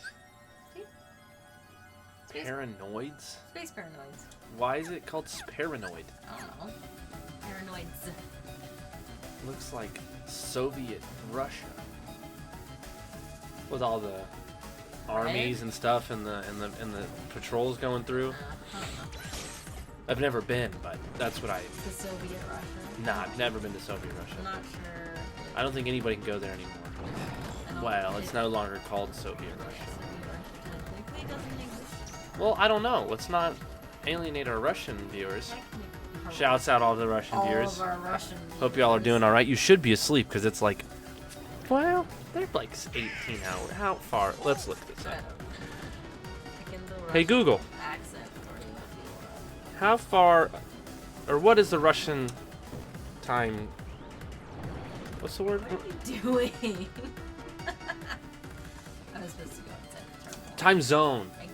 Space,
Paranoids?
space paranoids.
Why is it called paranoid?
I don't know. Paranoids.
Looks like Soviet Russia. With all the armies and stuff and the patrols going through. I've never been, but that's what I.
The Soviet Russia.
Nah, I've never been to Soviet
I'm
Russia.
not sure.
I don't think anybody can go there anymore.
I don't
Well,
think
it's no longer called Soviet Russia.
Soviet Russia technically doesn't exist.
Well, I don't know. Let's not alienate our Russian viewers.
Technically.
Shouts out all the Russian
all
viewers.
of our Russian
Hope y'all are
viewers.
doing all right. You should be asleep because it's like, well, they're like 18 hours. How far? Let's look this
I
up.
don't know. Pick in the
Hey
Russian
Google,
accent for you if you
how far, or what is the Russian time? What's the word?
What are you doing? I was supposed to go inside the terminal.
Time zone.
I goofed.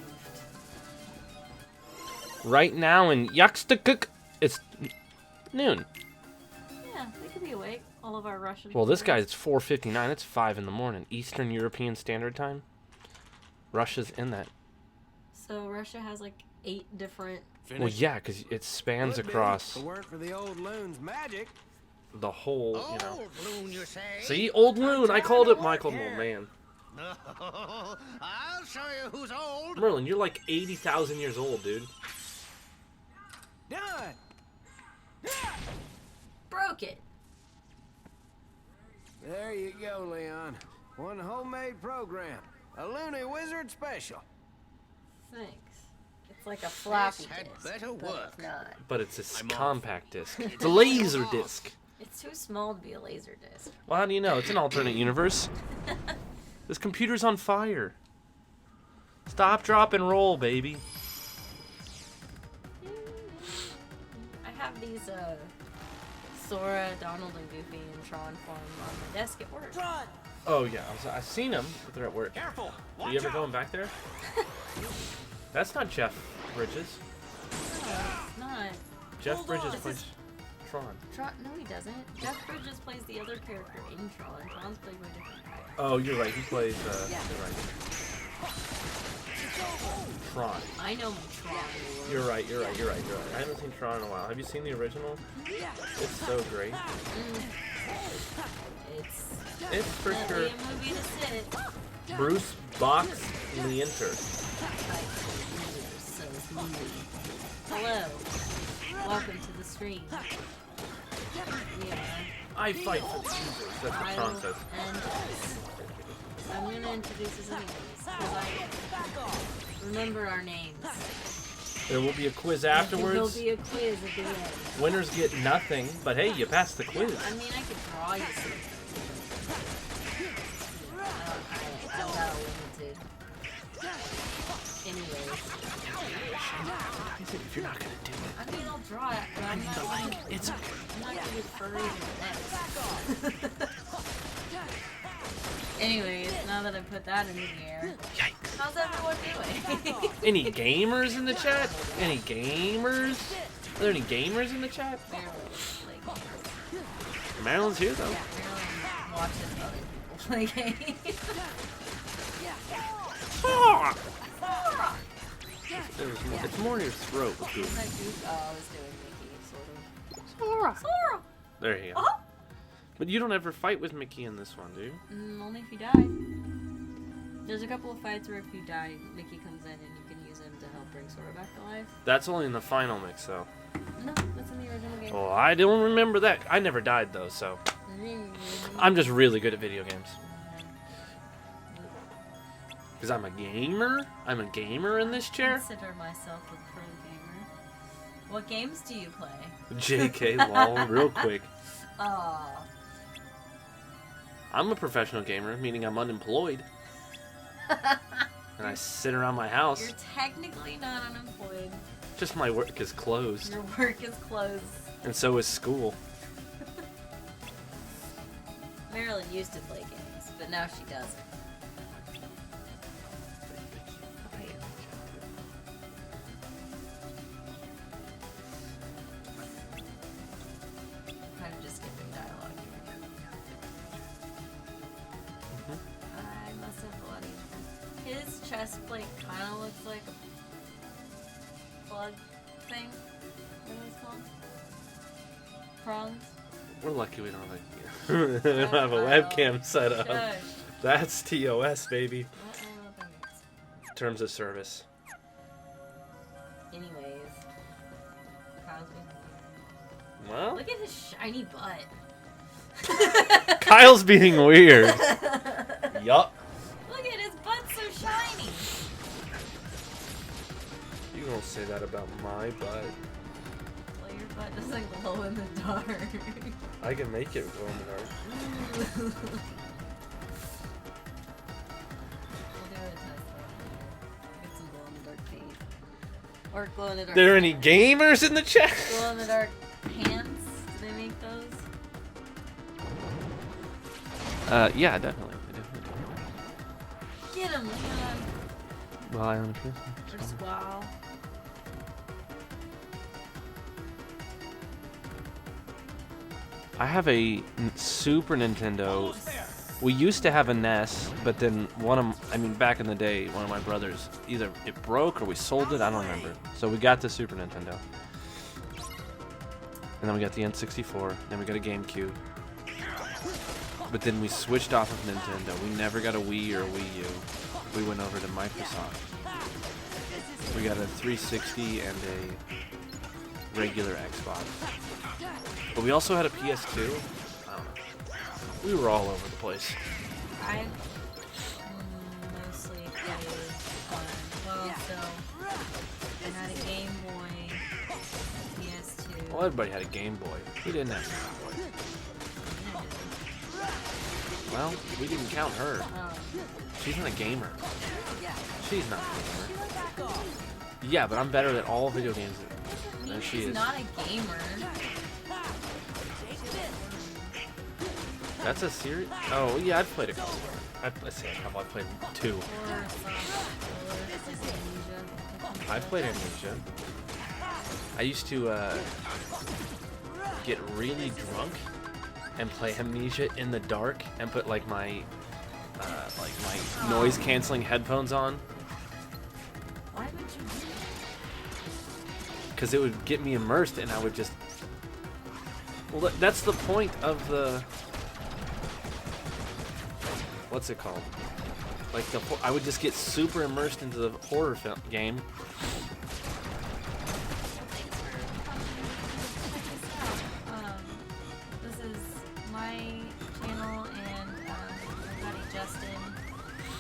Right now in Yaktstukuk, it's noon.
Yeah, they could be awake. All of our Russian.
Well, this
viewers.
guy's 4:59. It's 5 in the morning. Eastern European Standard Time. Russia's in that.
So Russia has like 8 different.
Well, yeah, because it spans
Could be,
across
If it weren't for the old loon's magic.
the whole, you know.
Old loon, you say?
See, Old Loon. I called it Michael.
Here.
Oh, man.
I'll show you who's old.
Merlin, you're like 80,000 years old, dude.
Done.
Broke it.
There you go, Leon. One homemade program. A Looney Wizard special.
Thanks. It's like a floppy
This had
disk.
better
but
work.
It's not.
But it's a compact disc. It's a laser disc.
It's too small to be a laser disc.
Well, how do you know? It's an alternate universe. This computer's on fire. Stop, drop, and roll, baby.
I have these Sora, Donald, and Goofy and Tron form on my desk at work.
Tron!
Oh, yeah. I've seen them. But they're at work.
Careful!
Are you ever going back there? That's not Jeff Bridges.
No, it's not.
Jeff
Hold
Bridges
on.
plays Tron.
No, he doesn't. Jeff Bridges plays the other character in Tron. Tron's played by a different guy.
Oh, you're right. He plays.
Yeah.
You're right. Tron.
I know my Tron. lore.
You're right. You're right. You're right. You're right. I haven't seen Tron in a while. Have you seen the original? It's so great. It's for
Definitely
sure.
a movie to sit.
Bruce Box Leenter.
Hello. Welcome to the stream. Yeah.
I fight for the users. That's what Tron says.
And I'm gonna introduce us anyways, because I remember our names.
There will be a quiz
There'll
afterwards.
be a quiz at the end.
Winners get nothing, but hey, you passed the quiz.
I mean, I could draw you something. I'm not limited. Anyways.
If you're not gonna do it,
I mean, I'll draw it, but I'm not
like,
gonna,
it's okay.
I'm not gonna get furries in the next. Anyways, now that I put that in the air,
Yikes.
how's everyone doing?
Any gamers in the chat? Any gamers? Are there any gamers in the chat?
Marilyn, like,
Marilyn's here though.
Marilyn watches other people play games.
It's more in your throat with
Was
Goofy.
that Goofy? Oh, I was doing Mickey, sort of. Sora!
There you go. But you don't ever fight with Mickey in this one, do you?
Only if you die. There's a couple of fights where if you die, Mickey comes in and you can use him to help bring Sora back to life.
That's only in the final mix, though.
No, that's in the original game.
Oh, I don't remember that. I never died, though, so. I'm just really good at video games. Because I'm a gamer? I'm a gamer in this
I
chair?
consider myself a pro gamer. What games do you play?
JK, lol, real quick.
Aw.
I'm a professional gamer, meaning I'm unemployed. And I sit around my house.
You're technically not unemployed.
Just my work is closed.
Your work is closed.
And so is school.
Marilyn used to play games, but now she doesn't. I'm just skipping dialogue here. I must have bloody. His chest plate kind of looks like a plug thing. What are those called? Prongs?
We're lucky we don't have we don't have a webcam set up.
Shush.
That's TOS, baby.
I don't know what that means.
Terms of service.
Anyways. Kyle's being weird.
Well,
Look at his shiny butt.
Kyle's being weird. Yup.
Look at his butt so shiny.
You don't say that about my butt.
Well, your butt doesn't glow in the dark.
I can make it glow in the dark.
We'll do a test though. Get some glow in the dark feet. Or glow in the dark.
There any gamers in the chat?
Glow in the dark pants? Do they make those?
Yeah, definitely.
Get him, Leon.
Well, I don't know.
Or Squall.
I have a Super Nintendo. We used to have a NES, but then back in the day, one of my brothers, either it broke or we sold it, I don't remember. So we got the Super Nintendo. And then we got the N64, then we got a GameCube. But then we switched off of Nintendo. We never got a Wii or a Wii U. We went over to Microsoft. We got a 360 and a regular Xbox. But we also had a PS2. I don't know. We were all over the place.
I mostly played well, so I had a Game Boy, PS2.
Well, everybody had a Game Boy. We didn't have a Game Boy. Well, we didn't count her. She's not a gamer. She's not a gamer. Yeah, but I'm better at all video games than she
She's
is.
not a gamer.
That's a series? Oh, yeah, I've played a couple. Let's say a couple. I've played 2. I've played Amnesia. I used to get really drunk and play Amnesia in the dark and put like my noise canceling headphones on.
Why would you do that?
Because it would get me immersed and I would just... Well, that's the point of the... What's it called? Like, I would just get super immersed into the horror film game.
This is my channel and my buddy Justin.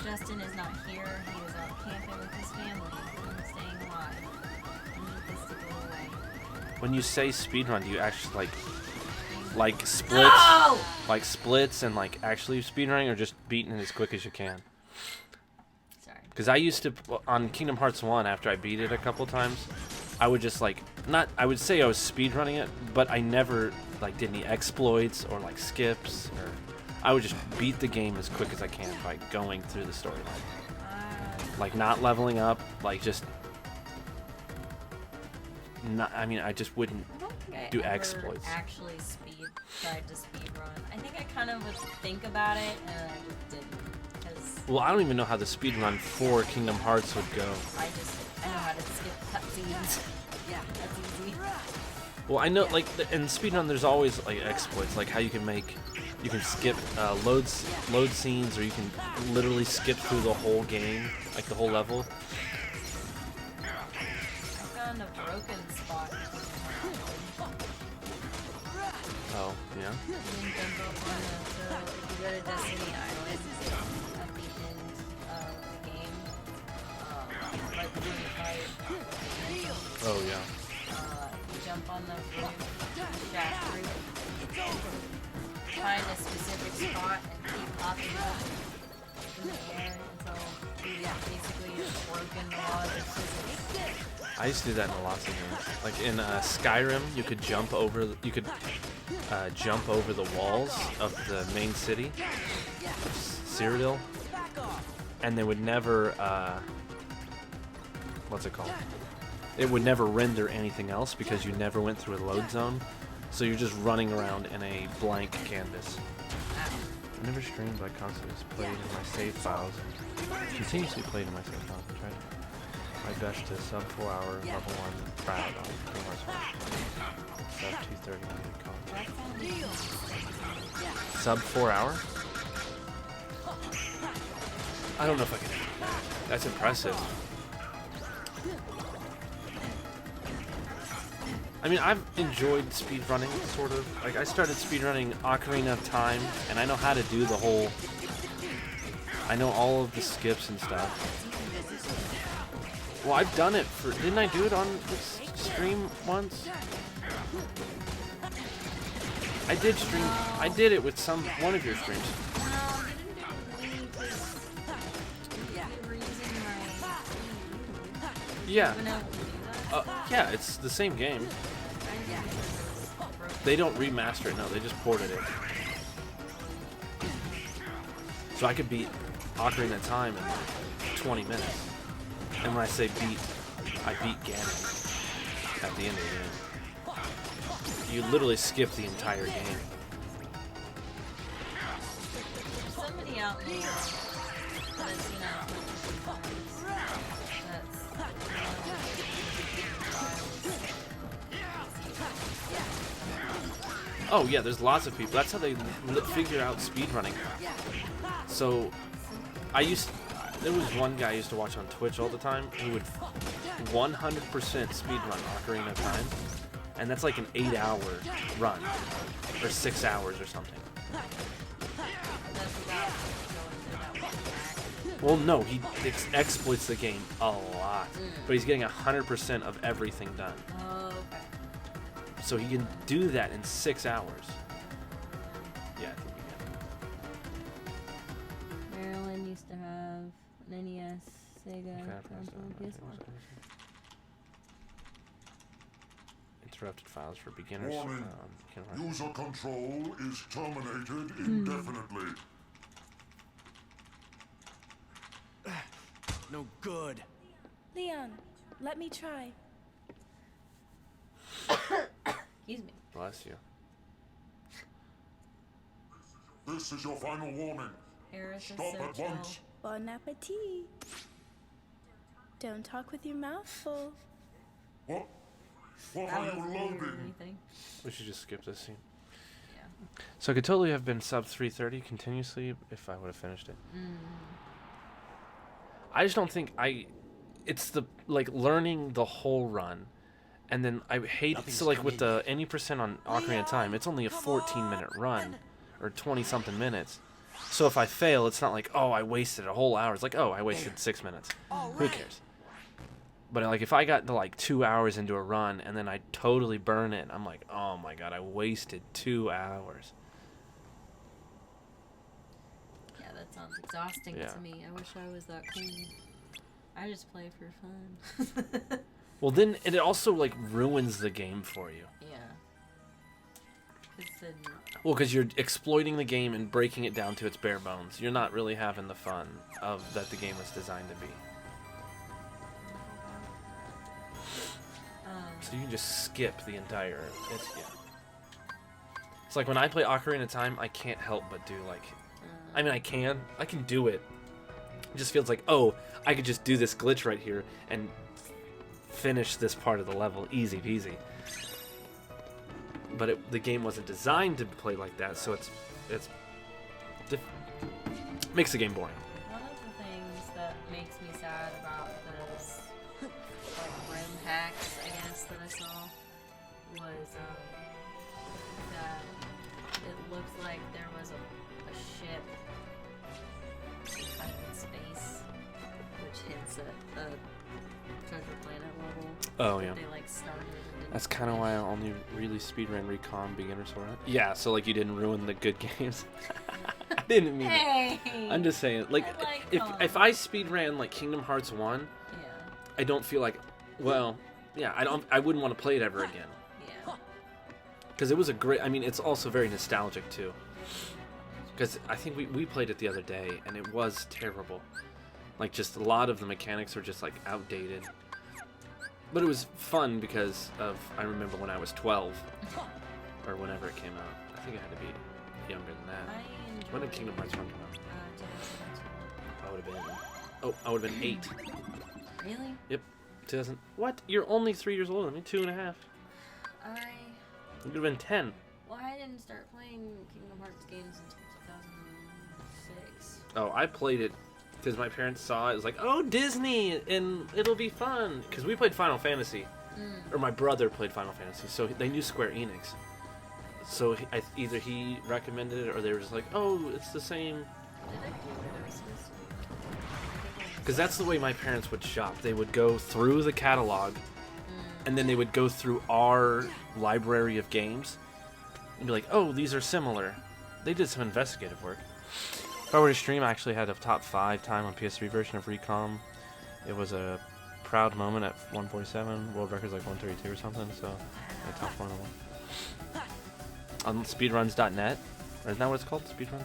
Justin is not here. He is out camping with his family and staying alive. I need this to go away.
When you say speedrun, do you actually like splits?
No!
Like splits and like actually speedrunning, or just beating it as quick as you can?
Sorry.
Because I used to, on Kingdom Hearts 1, after I beat it a couple times, I would just I would say I was speedrunning it, but I never did any exploits or skips, or I would just beat the game as quick as I can by going through the storyline. Not leveling up, I just wouldn't.
think I
do
ever
exploits.
actually tried to speed run. I think I kind of would think about it and I just didn't. Because
Well, I don't even know how the speedrun for Kingdom Hearts would go.
I know how to skip cutscenes. Yeah, that's easy.
Well, I know, like, in speedrun, there's always, like, exploits, like how you can skip load scenes, or you can literally skip through the whole game, like the whole level.
I found a broken spot.
Oh, yeah?
You can jump up on so if you go to Destiny Island at the end of the game, right before you fight,
Oh, yeah.
you jump on the roof, shaft roof, find a specific spot and keep popping up in the air until you basically have broken the laws of physics.
I used to do that in lots of games. Like in Skyrim, you could jump over the walls of the main city, Cyrodiil, and they would never, what's it called? It would never render anything else because you never went through a load zone, so you're just running around in a blank canvas. I never streamed, but I constantly just played in my save files and continuously played in my save files and tried my best to sub 4 hour level 1 crowd on Kingdom Hearts 1. Sub 230 college. Sub 4 hour? I don't know if I can. That's impressive. I mean, I've enjoyed speedrunning, sort of. Like, I started speedrunning Ocarina of Time, and I know how to do the whole... I know all of the skips and stuff. Well, I've done it for... Didn't I do it on this stream once? I did stream... I did it with one of your streams. Yeah. Yeah, it's the same game. They don't remaster it, no, they just ported it. So I could beat Ocarina of Time in like 20 minutes. And when I say beat, I beat Ganon at the end of the game. You literally skip the entire game.
Somebody out there that has seen
Oh yeah, there's lots of people. That's how they figure out speedrunning. So, there was one guy I used to watch on Twitch all the time who would 100% speedrun Ocarina of Time, and that's like an 8-hour run, or 6 hours or something. Well, no, he exploits the game a lot, but he's getting 100% of everything done.
Oh, okay.
So he can do that in 6 hours. Yeah, I think we can.
Marilyn used to have an NES, Sega, console, PS1.
Interrupted files for beginners.
Warning. User control is terminated indefinitely.
No good.
Leon, let me try.
Excuse me.
Bless you.
This is your final warning.
Eris is
Stop
so
at
chill.
once.
Bon appetit. Don't talk with your mouth full.
What? What
That
are you
wasn't weird or
loading?
anything.
We should just skip this scene.
Yeah.
So I could totally have been sub 330 continuously if I would have finished it. I just don't think it's the, like, learning the whole run. And then I hate it. So, like, with the any percent on Ocarina of Time, it's only a 14-minute run, or 20-something minutes. So if I fail, it's not like, oh, I wasted a whole hour. It's like, oh, I wasted 6 minutes. Who cares? But, like, if I got to, like, 2 hours into a run, and then I totally burn it, I'm like, oh, my God, I wasted 2 hours.
Yeah, that sounds exhausting
Yeah.
to me. I wish I was that cool. I just play for fun.
Well, then it also, like, ruins the game for you.
Yeah. 'Cause then,
Well, because you're exploiting the game and breaking it down to its bare bones. You're not really having the fun of that the game was designed to be.
So you can just skip the entire. It's like when I play Ocarina of Time, I can't help but do like. I mean, I can do it. It just feels like, oh, I could just do this glitch right here and finish this part of the level, easy peasy. But the game wasn't designed to play like that, so it makes the game boring.
One of the things that makes me sad about this, like, rim hacks, I guess, that I saw was that it looked like there was a ship kind of in space, which hints at a Treasure Planet level.
Oh, yeah.
They, like, started and didn't
That's kind of why I only really speedrun Recon Beginner Sora. Yeah, so like you didn't ruin the good games. I didn't mean it. I'm just saying, like if I speedran like Kingdom Hearts 1, I don't feel like, well, yeah, I wouldn't want to play it ever again.
Yeah.
Because it was a great. I mean, it's also very nostalgic too. Because I think we played it the other day and it was terrible. Like just a lot of the mechanics are just like outdated. But it was fun because of, I remember when I was 12, or whenever it came out. I think I had to be younger than that. When did Kingdom Hearts 1 come out? I would have been 8.
Really?
Yep. 2000. What? You're only 3 years older than me, 2.5. You would have been 10.
Well, I didn't start playing Kingdom Hearts games until 2006.
Oh, I played it because my parents saw it. It was like, oh, Disney, and it'll be fun. Because we played Final Fantasy. Or my brother played Final Fantasy, so they knew Square Enix. So either he recommended it, or they were just like, oh, it's the same. Because that's the way my parents would shop. They would go through the catalog, and then they would go through our library of games, and be like, oh, these are similar. They did some investigative work. If I were to stream, I actually had a top 5 time on PS3 version of Recom. It was a proud moment at 147. World record's like 132 or something, so I top 1 on speedruns.net. Or isn't that what it's called? Speedruns.net?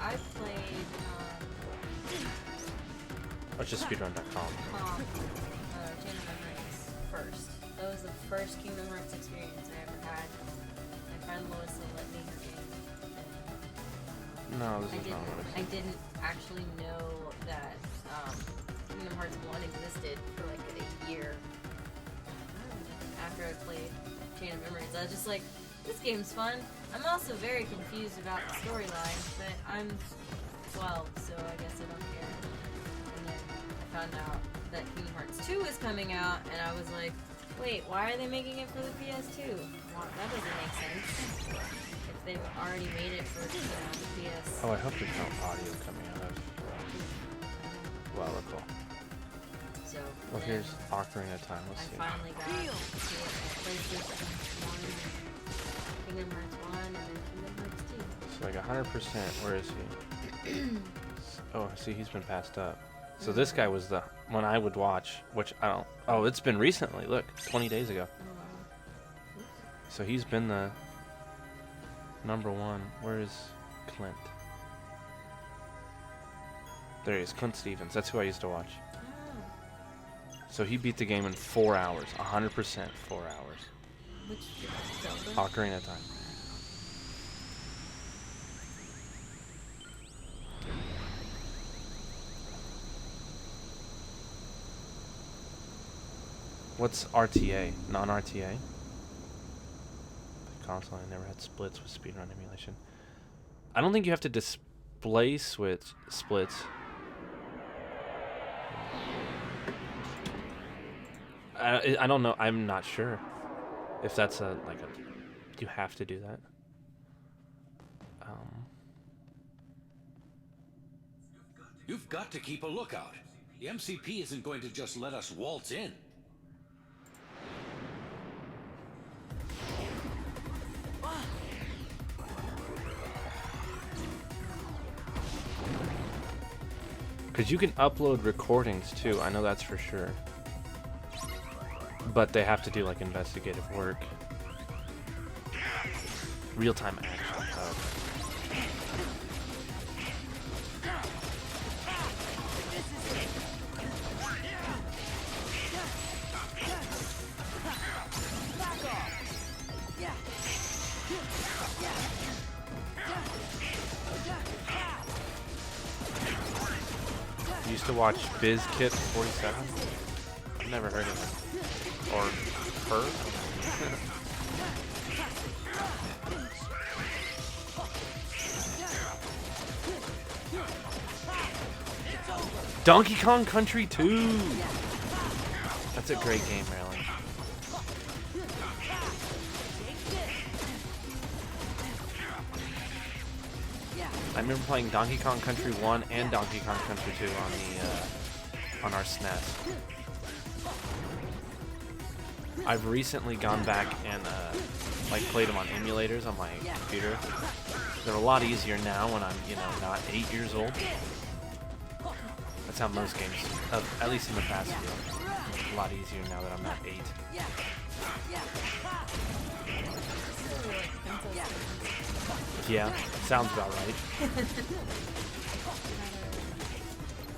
I played,
Oh, it's just speedrun.com.
Chain of Memories first. That was the first Kingdom Hearts experience I ever had. My friend Melissa let me her game.
No, this is not what
I didn't actually know that Kingdom Hearts 1 existed for like a year after I played Chain of Memories. I was just like, this game's fun. I'm also very confused about the storyline, but I'm 12, so I guess I don't care. And then I found out that Kingdom Hearts 2 is coming out, and I was like, wait, why are they making it for the PS2? Well, that doesn't make sense. If they've already made it for the PS.
Oh, I hope there's no audio coming out of Well,
So.
Well, here's Ocarina of Time. Let's see.
I finally got PlayStation 1, Kingdom Hearts 1, and then Kingdom Hearts 2.
So like 100%. Where is he? Oh, see, he's been passed up. So this guy was the one I would watch, which I don't. Oh, it's been recently. Look, 20 days ago. So he's been the number 1. Where is Clint? There he is, Clint Stevens. That's who I used to watch. So he beat the game in 4 hours, 100%, 4 hours.
Which Zelda?
Ocarina of Time. What's RTA? Non-RTA? The console, I never had splits with speedrun emulation. I don't think you have to display switch splits. I don't know. I'm not sure if that's you have to do that.
You've got to keep a lookout. The MCP isn't going to just let us waltz in.
Because you can upload recordings too. I know that's for sure. But they have to do like investigative work. Real-time action.
used to watch BizKit47. I've never heard of it. Or her. Donkey Kong Country 2! That's a great game, Marilyn. I remember playing Donkey Kong Country 1 and Donkey Kong Country 2 on our SNES. I've recently gone back and like played them on emulators on my computer. They're a lot easier now when I'm, you know, not 8 years old. That's how most games, at least in the past, feel. A lot easier now that I'm not 8. Yeah, sounds about right.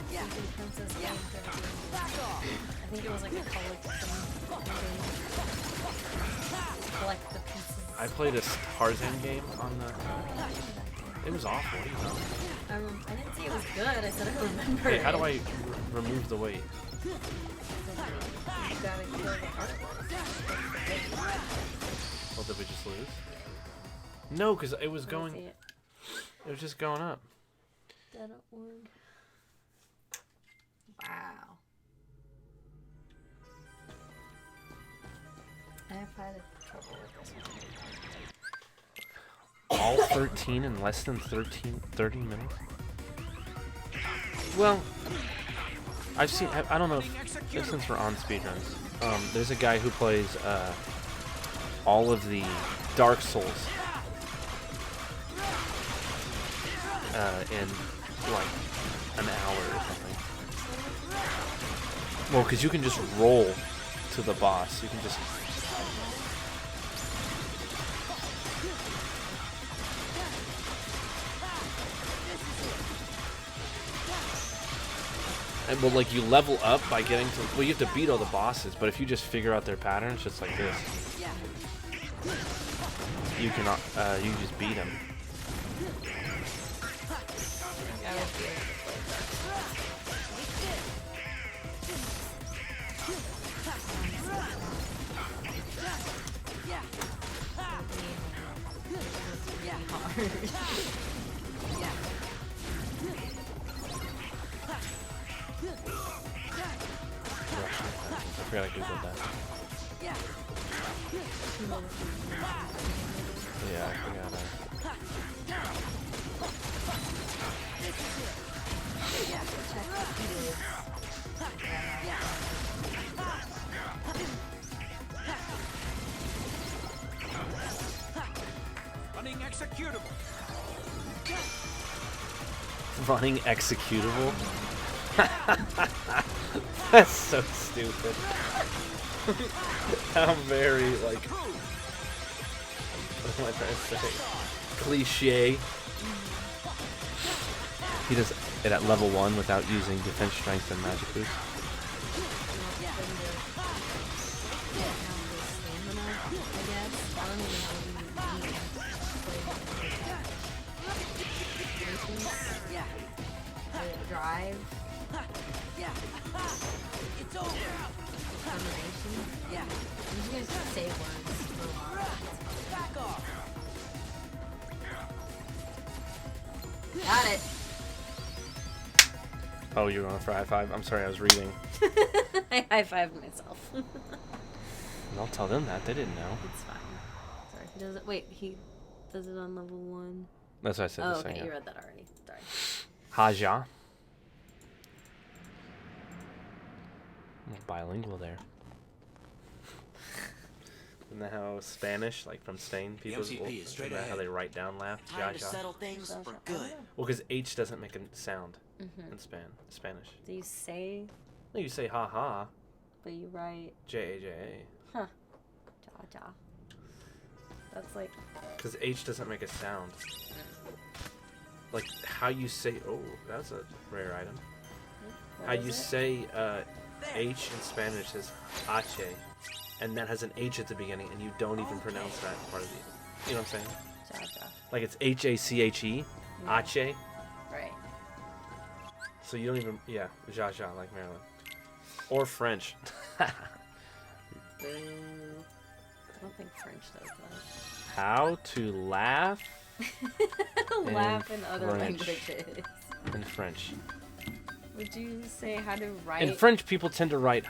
I think it was like a collect the pieces.
I played a Tarzan game on the... It was awful, you know.
I didn't say it was good, I said I remember
Hey, how do I remove the weight?
You gotta kill the artwork.
Well, did we just lose? No, because it was going... It was just going up.
Data.org. Wow. I've had trouble with this one.
All 13 in less than 30 minutes? Well, I've seen... I don't know if since we're on speedruns. There's a guy who plays all of the Dark Souls in like an hour or something. Well, because you can just roll to the boss. You can just... And, well, like, you level up by getting to... Well, you have to beat all the bosses, but if you just figure out their patterns, just like this, you can you just beat them. I forgot I googled that. Yeah, I forgot
Running executable.
Running executable? That's so stupid. How very, like, what am I trying to say? Cliche. He does it at level 1 without using defense strength and magic boost.
Drive. Yeah. It's over. Combination. Yeah. I'm just gonna say words for a while. Back off. Got it.
Oh, you're going for high five? I'm sorry, I was reading.
I high-fived myself.
I'll tell them that. They didn't know.
It's fine. Sorry. He does it. Wait, he does it on level 1.
That's what I said.
Oh,
this
okay.
thing,
You
yeah.
read that already. Sorry.
Haja. Bilingual there. Isn't that how Spanish, like from Spain, people,
MCP is straight
isn't that how
ahead.
they write down laugh?
Time to
Ja, ja.
settle things for good.
Well, because H doesn't make a sound in Spanish.
Do you say?
No, you say ha ha.
But you write.
J-A-J-A.
Huh. Ja ja. That's like.
Because H doesn't make a sound. Like how you say. Oh, that's a rare item.
What
How
is
you
it?
say H in Spanish is H, and that has an H at the beginning, and you don't even pronounce that part of the. You know what I'm saying?
Ja ja.
Like it's H-A-C-H-E,
Yeah.
H.
Right.
So you don't even, yeah, Zha Zha like Maryland. Or French.
I don't think French does that.
How to laugh?
Laugh in other
French.
languages.
In French.
Would you say how to write?
In French, people tend to write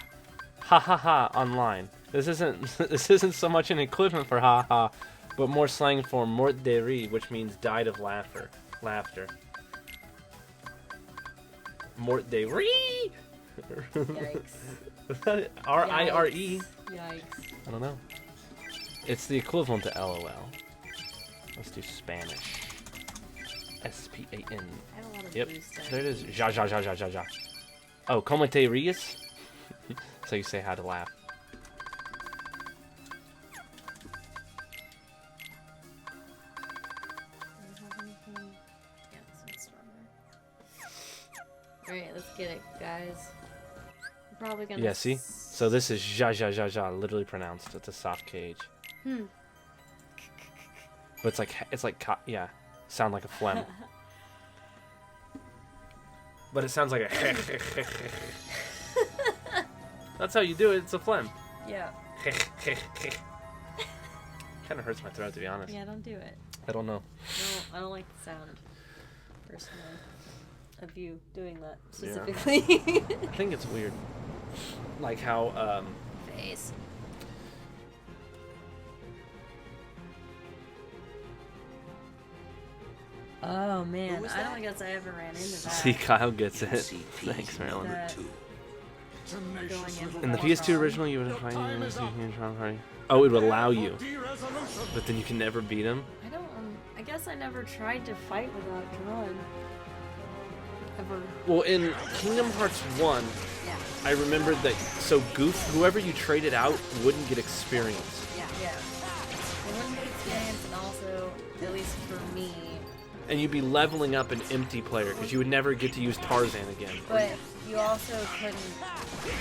ha ha ha online. This isn't so much an equivalent for ha ha, but more slang for mort de rire, which means died of laughter. Mort de rire.
Yikes.
R-I-R-E.
Yikes.
I don't know. It's the equivalent to LOL. Let's do Spanish. S-P-A-N.
I have a lot of
Yep.
boost
There it is. Ja, ja, ja, ja, ja, ja. Oh, como te ríes? So you say how to laugh.
Alright, let's get it, guys. I'm probably gonna.
Yeah, see? So this is ja, ja, ja, ja, literally pronounced. It's a soft cage. But it's like, yeah, sound like a phlegm. But it sounds like a That's how you do it, it's a phlegm.
Yeah.
Kind of hurts my throat, to be honest.
Yeah, don't do it.
I don't know.
No, I don't like the sound, personally, of you doing that specifically.
Yeah. I think it's weird. Like how,
Face. Oh man, I don't guess I ever ran into that.
See, Kyle gets it. Thanks, Marilyn.
Going
In the PS2 original, you would find party. Oh, it would allow you, but then you can never beat him.
I don't. I guess I never tried to fight without drawing. Ever.
Well, in Kingdom Hearts 1, I remembered that so whoever you traded out wouldn't get experience.
Yeah. They wouldn't get experience, and also, at least for me.
And you'd be leveling up an empty player because you would never get to use Tarzan again.
But you also couldn't do the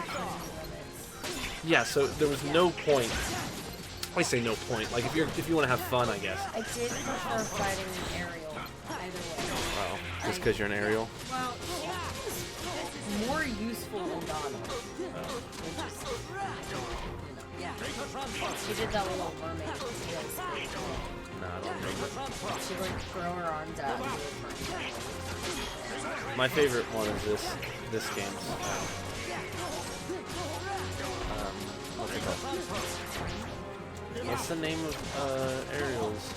training limits.
Yeah, so there was no point. I say no point. Like if you want to have fun, I guess.
I did prefer fighting an aerial, either way.
Oh, just because you're an aerial.
Well, it's more useful than Donald. She did that little mermaid.
No, I don't remember.
She like throw her arms out.
My favorite one is this game. What's it called? What's the name of Aerials?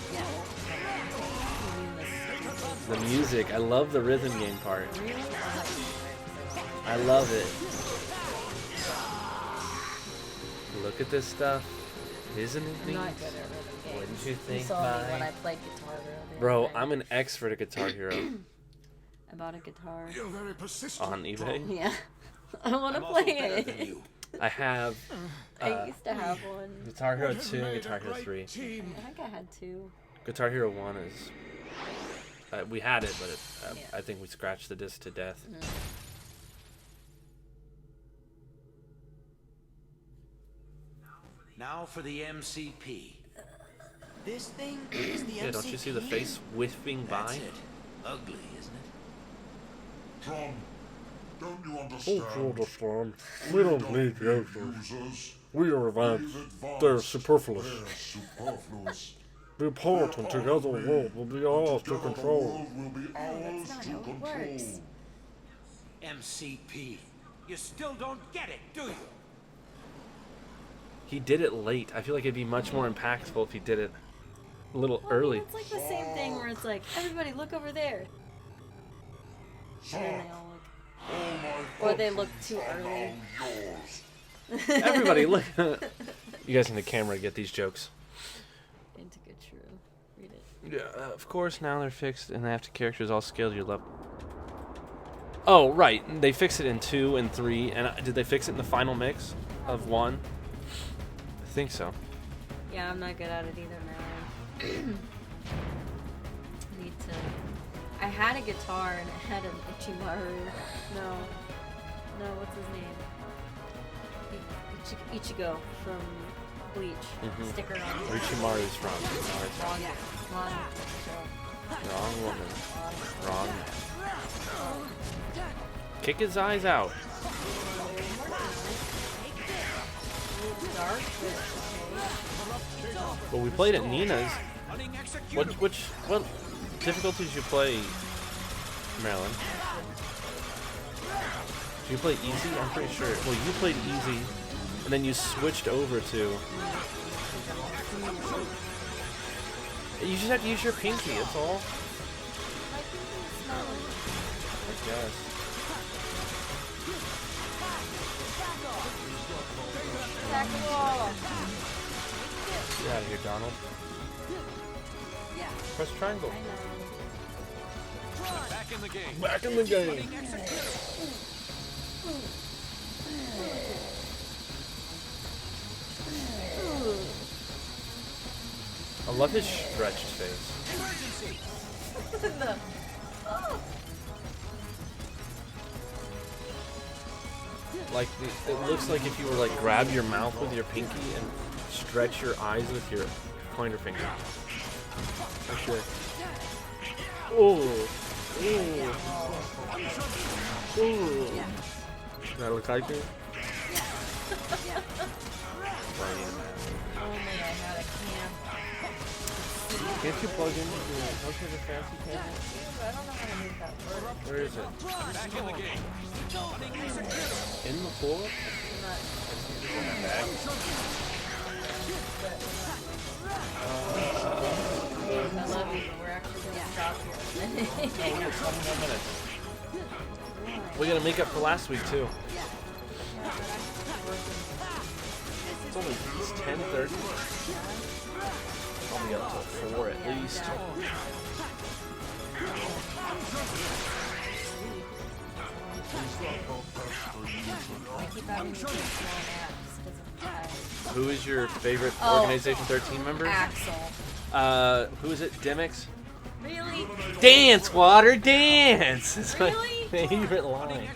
The music. I love the rhythm game part. I love it. Look at this stuff. Isn't it neat?
I'm not good at rhythm games.
Wouldn't you think,
You saw me when I played guitar earlier.
Bro, I'm an expert at Guitar Hero.
I bought a guitar.
You're very persistent.
On eBay?
Yeah. I want to play it.
I have
I used to have one.
Guitar Hero 2 and Guitar Hero 3.
I think I had two.
Guitar Hero 1 is... we had it, but I think we scratched the disc to death.
Now for the MCP.
This thing is the MCP?
Don't you see the face whiffing by?
That's it. Ugly, isn't it?
Tron, don't you understand?
understand. We don't need
users.
We are advanced. They're superfluous.
They're superfluous.
The important together world will be ours to control.
Will be ours to control.
MCP. You still don't get it, do you?
He did it late. I feel like it'd be much more impactful if he did it a little early.
It's like the same thing where it's like, everybody look over there. And then they all look. Or they look too early.
Everybody look. You guys need the camera to get these jokes.
Into good true. Read it.
Yeah, of course, now they're fixed and after characters all scaled to your level. Oh, right. They fixed it in 2 and 3. And did they fix it in the final mix of 1? I think so.
Yeah, I'm not good at it either now. Need to. I had a guitar and it had an Ichimaru. No, what's his name? Ichigo from Bleach. Sticker on.
Ichimaru's from Naruto.
Wrong show.
Wrong woman. Wrong man.
Kick his eyes out. Well, we played at Nina's. What difficulties did you play, Marilyn? Did you play easy? I'm pretty sure. Well, you played easy, and then you switched over to. You just have to use your pinky. That's all. I guess. Get out of here, Donald. Press triangle.
Back in the game.
Back in the game. I love his stretched face. Like it looks like if you were like grab your mouth with your pinky and stretch your eyes with your pointer finger. Okay. Oh. Ooh. Does that look like it?
Only I had a cam.
Can't you plug in the fancy cable?
I don't know how to make that work.
Where is it?
Back in the game.
In the floor?
I love you, but we're actually going to stop here.
20 more minutes. We gotta make up for last week too. It's 10:30. I'll be up till 4 at least. Who is your favorite Organization 13 member?
Axel.
Who is it? Demix?
Really?
Dance, Water, dance! It's
Really?
my favorite line.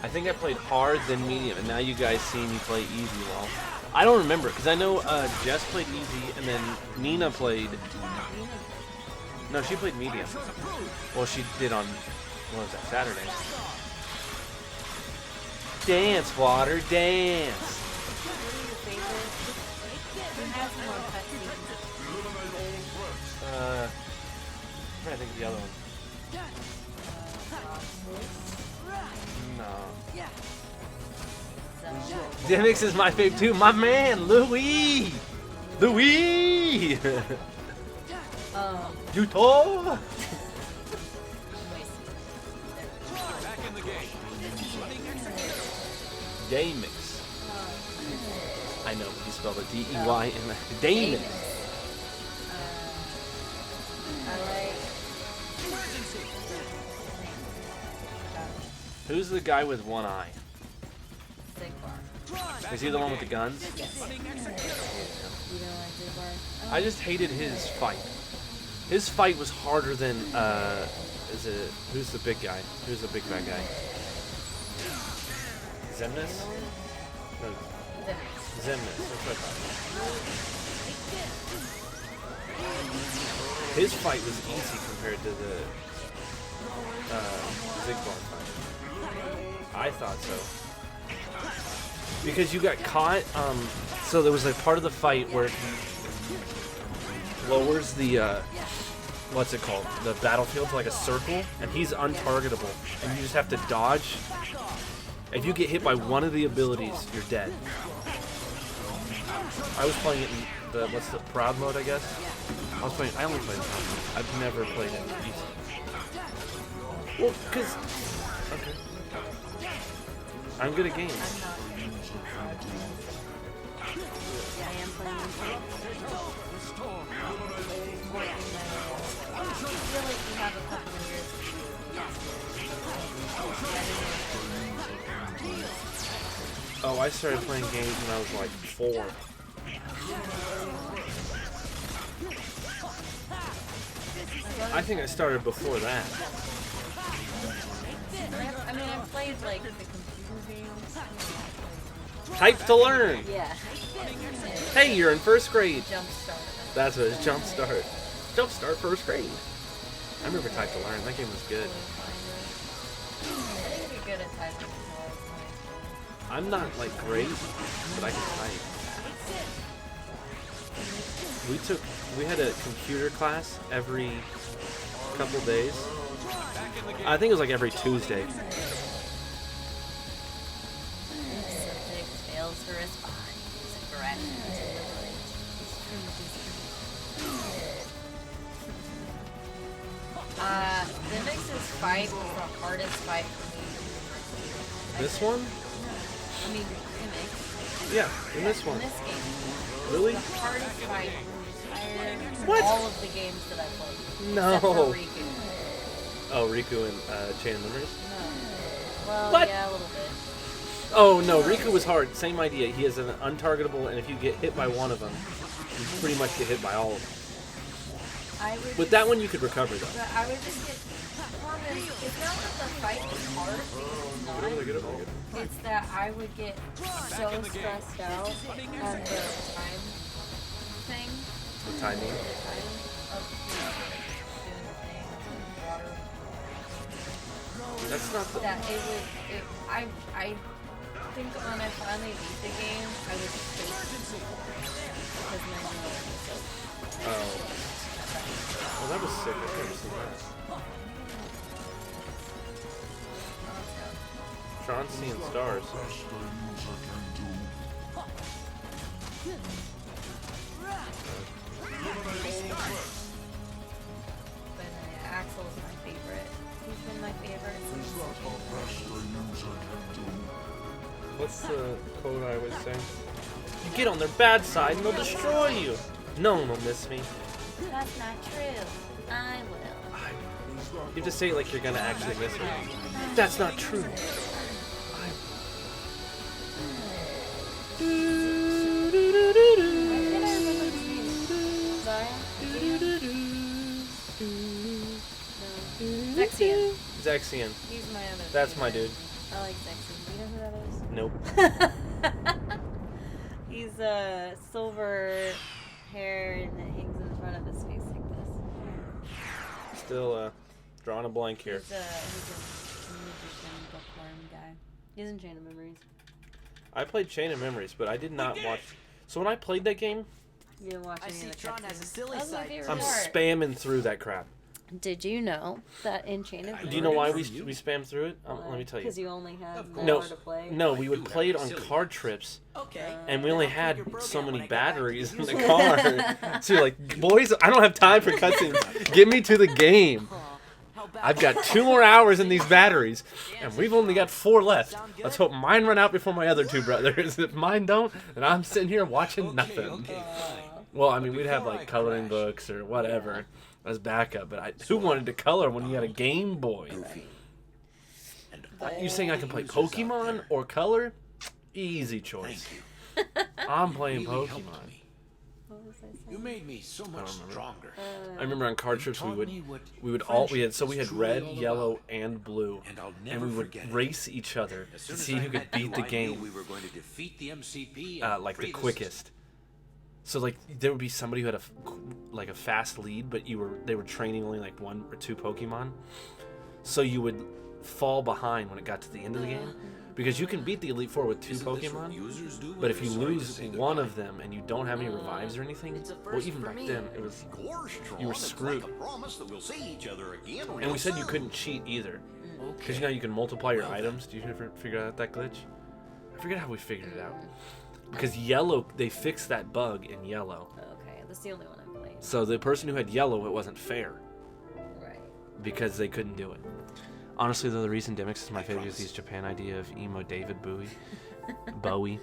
I think I played hard, then medium, and now you guys see me play easy. Well, I don't remember, because I know Jess played easy, and then Nina played... No, she played medium. Well, she did on, what was that, Saturday. Dance, Water, dance! I'm trying to think of the other one. No. Demix is my fave too. My man, Louis! Louis! Duto!
Back in the game.
Damix. I know, he spelled it D-E-Y and Damix. Who's the guy with one eye? Is he the one with the guns? I just hated his fight. His fight was harder than, who's the big guy? Who's the big bad guy? Zemnis? No. Zemnis, that's what I thought. His fight was easy compared to the Zigbar fight. I thought so. Because you got caught, so there was a part of the fight where he lowers the, what's it called? The battlefield to like a circle, and he's untargetable, and you just have to dodge. If you get hit by one of the abilities, you're dead. I was playing it in the, what's the, Proud mode, I guess? I only played it in Proud mode. I've never played it easy. Well, because, okay. I'm good at games. Oh, I started playing games when I was like 4. I think I started before that.
I mean, I've played like the computer games.
Type to learn!
Yeah.
Hey, you're in 1st grade!
Jump start.
That's what it's Jump Start. Jump Start 1st grade. I remember Type to Learn. That game was good.
I think you're good at typing.
I'm not like great, but I can type. We had a computer class every couple days. I think it was like every Tuesday.
Subject fails to respond. Aggression to liberate. Dimix's fight was the hardest fight for me.
This one?
I mean, Dimix.
Yeah, in this one.
In this game.
Really?
The hardest fight in
What?
all of the games that I played.
No.
Except for Riku.
Oh, Riku and Chain of Memories?
No. Well,
What?
yeah, a little bit.
Oh, no, Riku was hard. Same idea. He is an untargetable, and if you get hit by one of them, you pretty much get hit by all of them. With that one, you could recover, though.
But I would just get tormented. It's not that the fight is hard, because it's not. It's that I would get so stressed out on the time thing.
The timing?
The time of, doing the thing, water.
That's not the...
That I think when I finally beat the game, I was shaking. Because my nose was so...
Oh. Well, that was sick. I've never seen that. Sean's seeing stars.
But Axel's my favorite. He's been my favorite since
What's the quote I always say? You get on their bad side and they'll destroy you. No one will miss me.
That's not true. I will.
You have to say it like you're gonna actually miss me. That's not true.
Zexion.
Zexion.
He's my other
That's
favorite.
my dude.
I like Zexion. Do you know who
Nope.
that is? He's silver hair and it hangs in front of his face like this.
Still drawing a blank here.
He's a magician bookworm guy. He's in Chain of Memories.
I played Chain of Memories, but I did not watch. So when I played that game,
You didn't watch any of the
Tron has a
cutscenes.
silly
That was my
side.
favorite
I'm
part.
spamming through that crap.
Did you know that in Chain of Memories?
Do you know why we spam through it? Let me tell you.
Because you only have an
No,
hour to play.
no, we would play it on card trips.
Okay.
And we only had so many batteries in the car. So you're like, boys, I don't have time for cutscenes. Get me to the game. I've got 2 more hours in these batteries, and we've only got 4 left. Let's hope mine run out before my other 2 brothers. If mine don't, then I'm sitting here watching nothing. Well, I mean, we'd have like coloring books or whatever as backup, but who wanted to color when you had a Game Boy? You saying I can play Pokemon or color? Easy choice. I'm playing Pokemon.
You made me so much stronger.
I remember on card trips we had red, yellow, and blue, and we would race each other to see who could beat the game.
We were going to defeat the MCP
Like the quickest. So like there would be somebody who had a fast lead, but they were training only like 1 or 2 Pokemon, so you would fall behind when it got to the end of the game. Because you can beat the Elite Four with 2 Pokemon, but if you lose one of them and you don't have any revives or anything, well, even back then, it was you were screwed. And we said you couldn't cheat either, because you can multiply your items. Do you ever figure out that glitch? I forget how we figured it out. Because yellow, they fixed that bug in yellow.
Okay, that's the only one I played.
So the person who had yellow, it wasn't fair.
Right.
Because they couldn't do it. Honestly, though, the reason Dimix is my favorite is his Japan idea of emo David Bowie,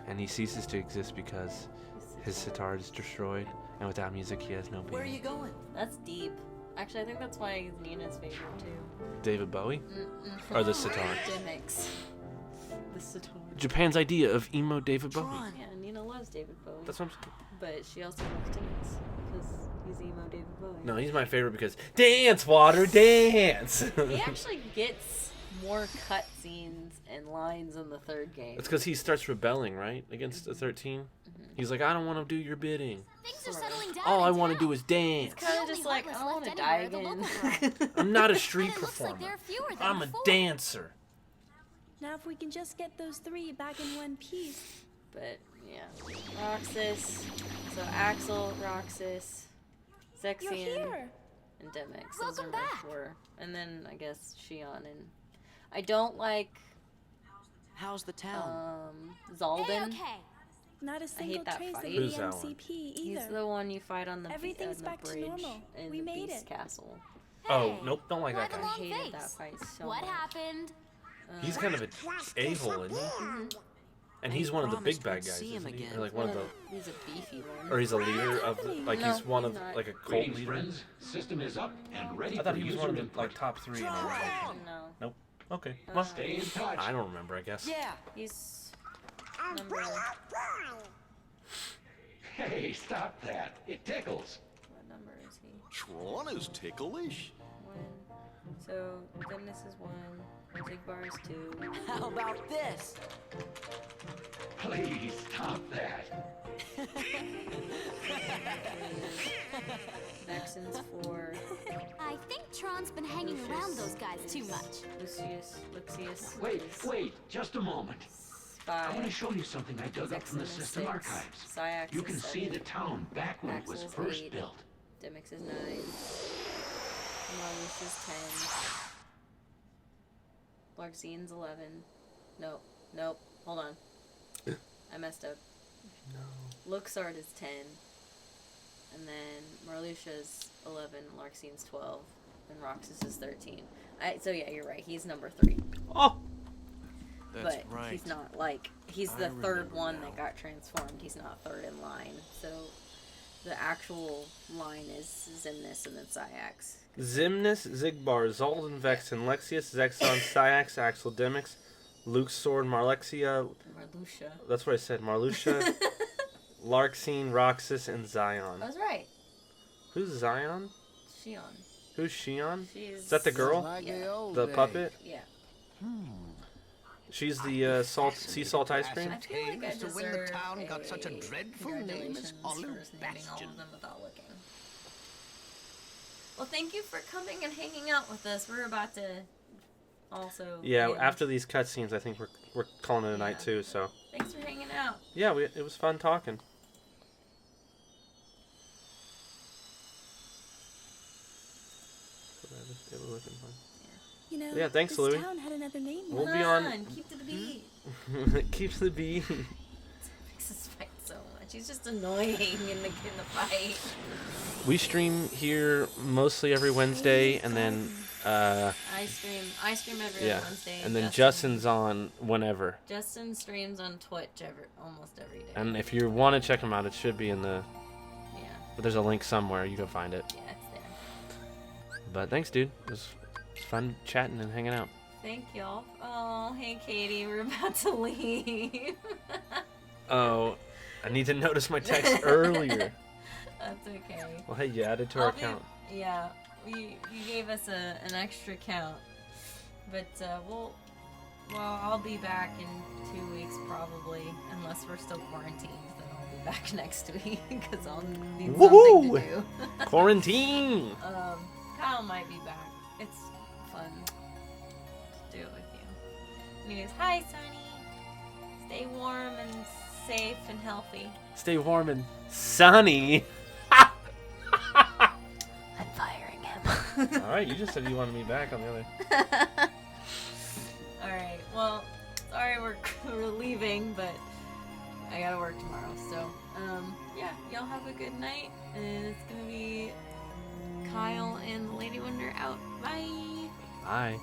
and he ceases to exist because his sitar is destroyed, and without music, he has no being.
Where are you going?
That's deep. Actually, I think that's why he's Nina's favorite too.
David Bowie? Or the sitar?
Dimix. The sitar.
Japan's idea of emo David Bowie.
Yeah, Nina loves David Bowie.
That's what I'm saying.
But she also loves Dimix because he's emo David Bowie.
No, he's my favorite because dance, water, dance.
He actually gets more cutscenes and lines in the 3rd game.
It's because he starts rebelling, right, against the 13. He's like, I don't want to do your bidding.
Things are settling down.
All I
in
want to
town.
do is dance.
It's kind of just like, I don't want to die again.
I'm not a street
But it looks like
performer.
there are fewer than
I'm a
before.
dancer.
Now, if we can just get those 3 back in one piece.
But, yeah. Roxas. So, Axel, Roxas,
You're
Zexion,
here.
and Demix.
Welcome
Those are my
back.
4. And then, I guess, Shion. And I don't like,
How's the town?
Zaldin.
Okay.
Not a
I
single
hate that
trace
fight.
of
Who's
the
that one?
MCP either.
He's the one you fight on the,
Everything's
the
back to
bridge
normal.
in
We
the
made
Beast
it.
Castle.
Oh, nope, don't like
Why
that
the
guy.
I
long
hated
face?
that fight so
What
much.
happened?
He's kind of a a-hole, isn't he? And he's one of the big bad guys, isn't he? Or like one of the,
He's a beefy one.
or he's a leader of, like
No,
he's one
he's
of,
not.
like a cult
Greetings,
leader.
friends. System is up and ready
I thought
for
he was
user
one of the
input.
like top 3 in our organization.
No.
Nope. Okay. Well,
Stay in touch.
I don't remember. I guess.
Yeah.
He's number...
Hey, stop that. It tickles.
What number is he?
Tron is ticklish.
1. So, Dennis is 1. Zigbar is 2.
How about this?
Please stop that.
Vexen's 4.
I think Tron's been hanging around those guys too much.
Lucius.
Wait, just a moment.
5.
I want to show you something I dug up from the
Zexon is
system
6.
archives.
Syax
You
is
can see
7.
the town back when it was
Axel's
first
8.
built.
Demix is 9. Marlush is 10. Larxine's 11. Nope. Hold on. I messed up. No. Luxard is 10. And then Marluxia's 11. Larxine's 12. And Roxas is 13. So yeah, you're right. He's number 3.
Oh.
That's
but
right.
he's not like he's the third one that got transformed. He's not third in line. So the actual line is Xemnas and then Syax.
Xemnas, Zigbar, Zaldin, Vexen, Lexius, Zexon, Syax, Axel, Demix, Luke's Sword, Marluxia.
Marluxia.
That's what I said. Marluxia, Larxene, Roxas, and Zion.
I was right.
Who's Zion?
Shion.
Who's Shion?
She's
Is that the girl?
Like
Yeah.
the old
The
days.
puppet?
Yeah.
She's the sea salt ice cream?
I feel like I
to
deserve
when the town got such a
a
dreadful name as
congratulations
Olive
for naming all
Bastion.
of them without looking. Well, thank you for coming and hanging out with us. We're about to also.
Yeah,
end.
after these cutscenes, I think we're calling it a night too. So
Thanks for hanging out.
yeah, it was fun talking. It was looking fun.
You know,
Yeah, thanks,
this
Louie.
town had another name.
We'll
Come
be on.
Keep to the beat.
Keeps the beat.
Makes us fight so much. He's just annoying in the fight.
We stream here mostly every Wednesday, and then
I stream every
yeah,
other Wednesday.
and then Justin's on whenever.
Justin streams on Twitch almost every day.
And if you want to check him out, it should be in the.
Yeah.
But there's a link somewhere. You can find it.
Yeah, it's there.
But thanks, dude. It was fun chatting and hanging out.
Thank y'all. Oh, hey Katie, we're about to leave.
Oh, I need to notice my text earlier.
That's okay.
Well, hey, you added to our account.
Yeah, you gave us an extra count, but I'll be back in 2 weeks probably, unless we're still quarantined. Then I'll be back next week because I'll need something to do.
Quarantine.
Kyle might be back. It's fun to do it with you. Anyways, hi Sunny. Stay warm and safe and healthy.
Stay warm and sunny.
I'm firing him.
All right, you just said you wanted me back on the other.
All right. Well, sorry we're leaving, but I gotta work tomorrow. So, yeah, y'all have a good night, and it's gonna be Kyle and the Lady Wonder out. Bye.
Bye.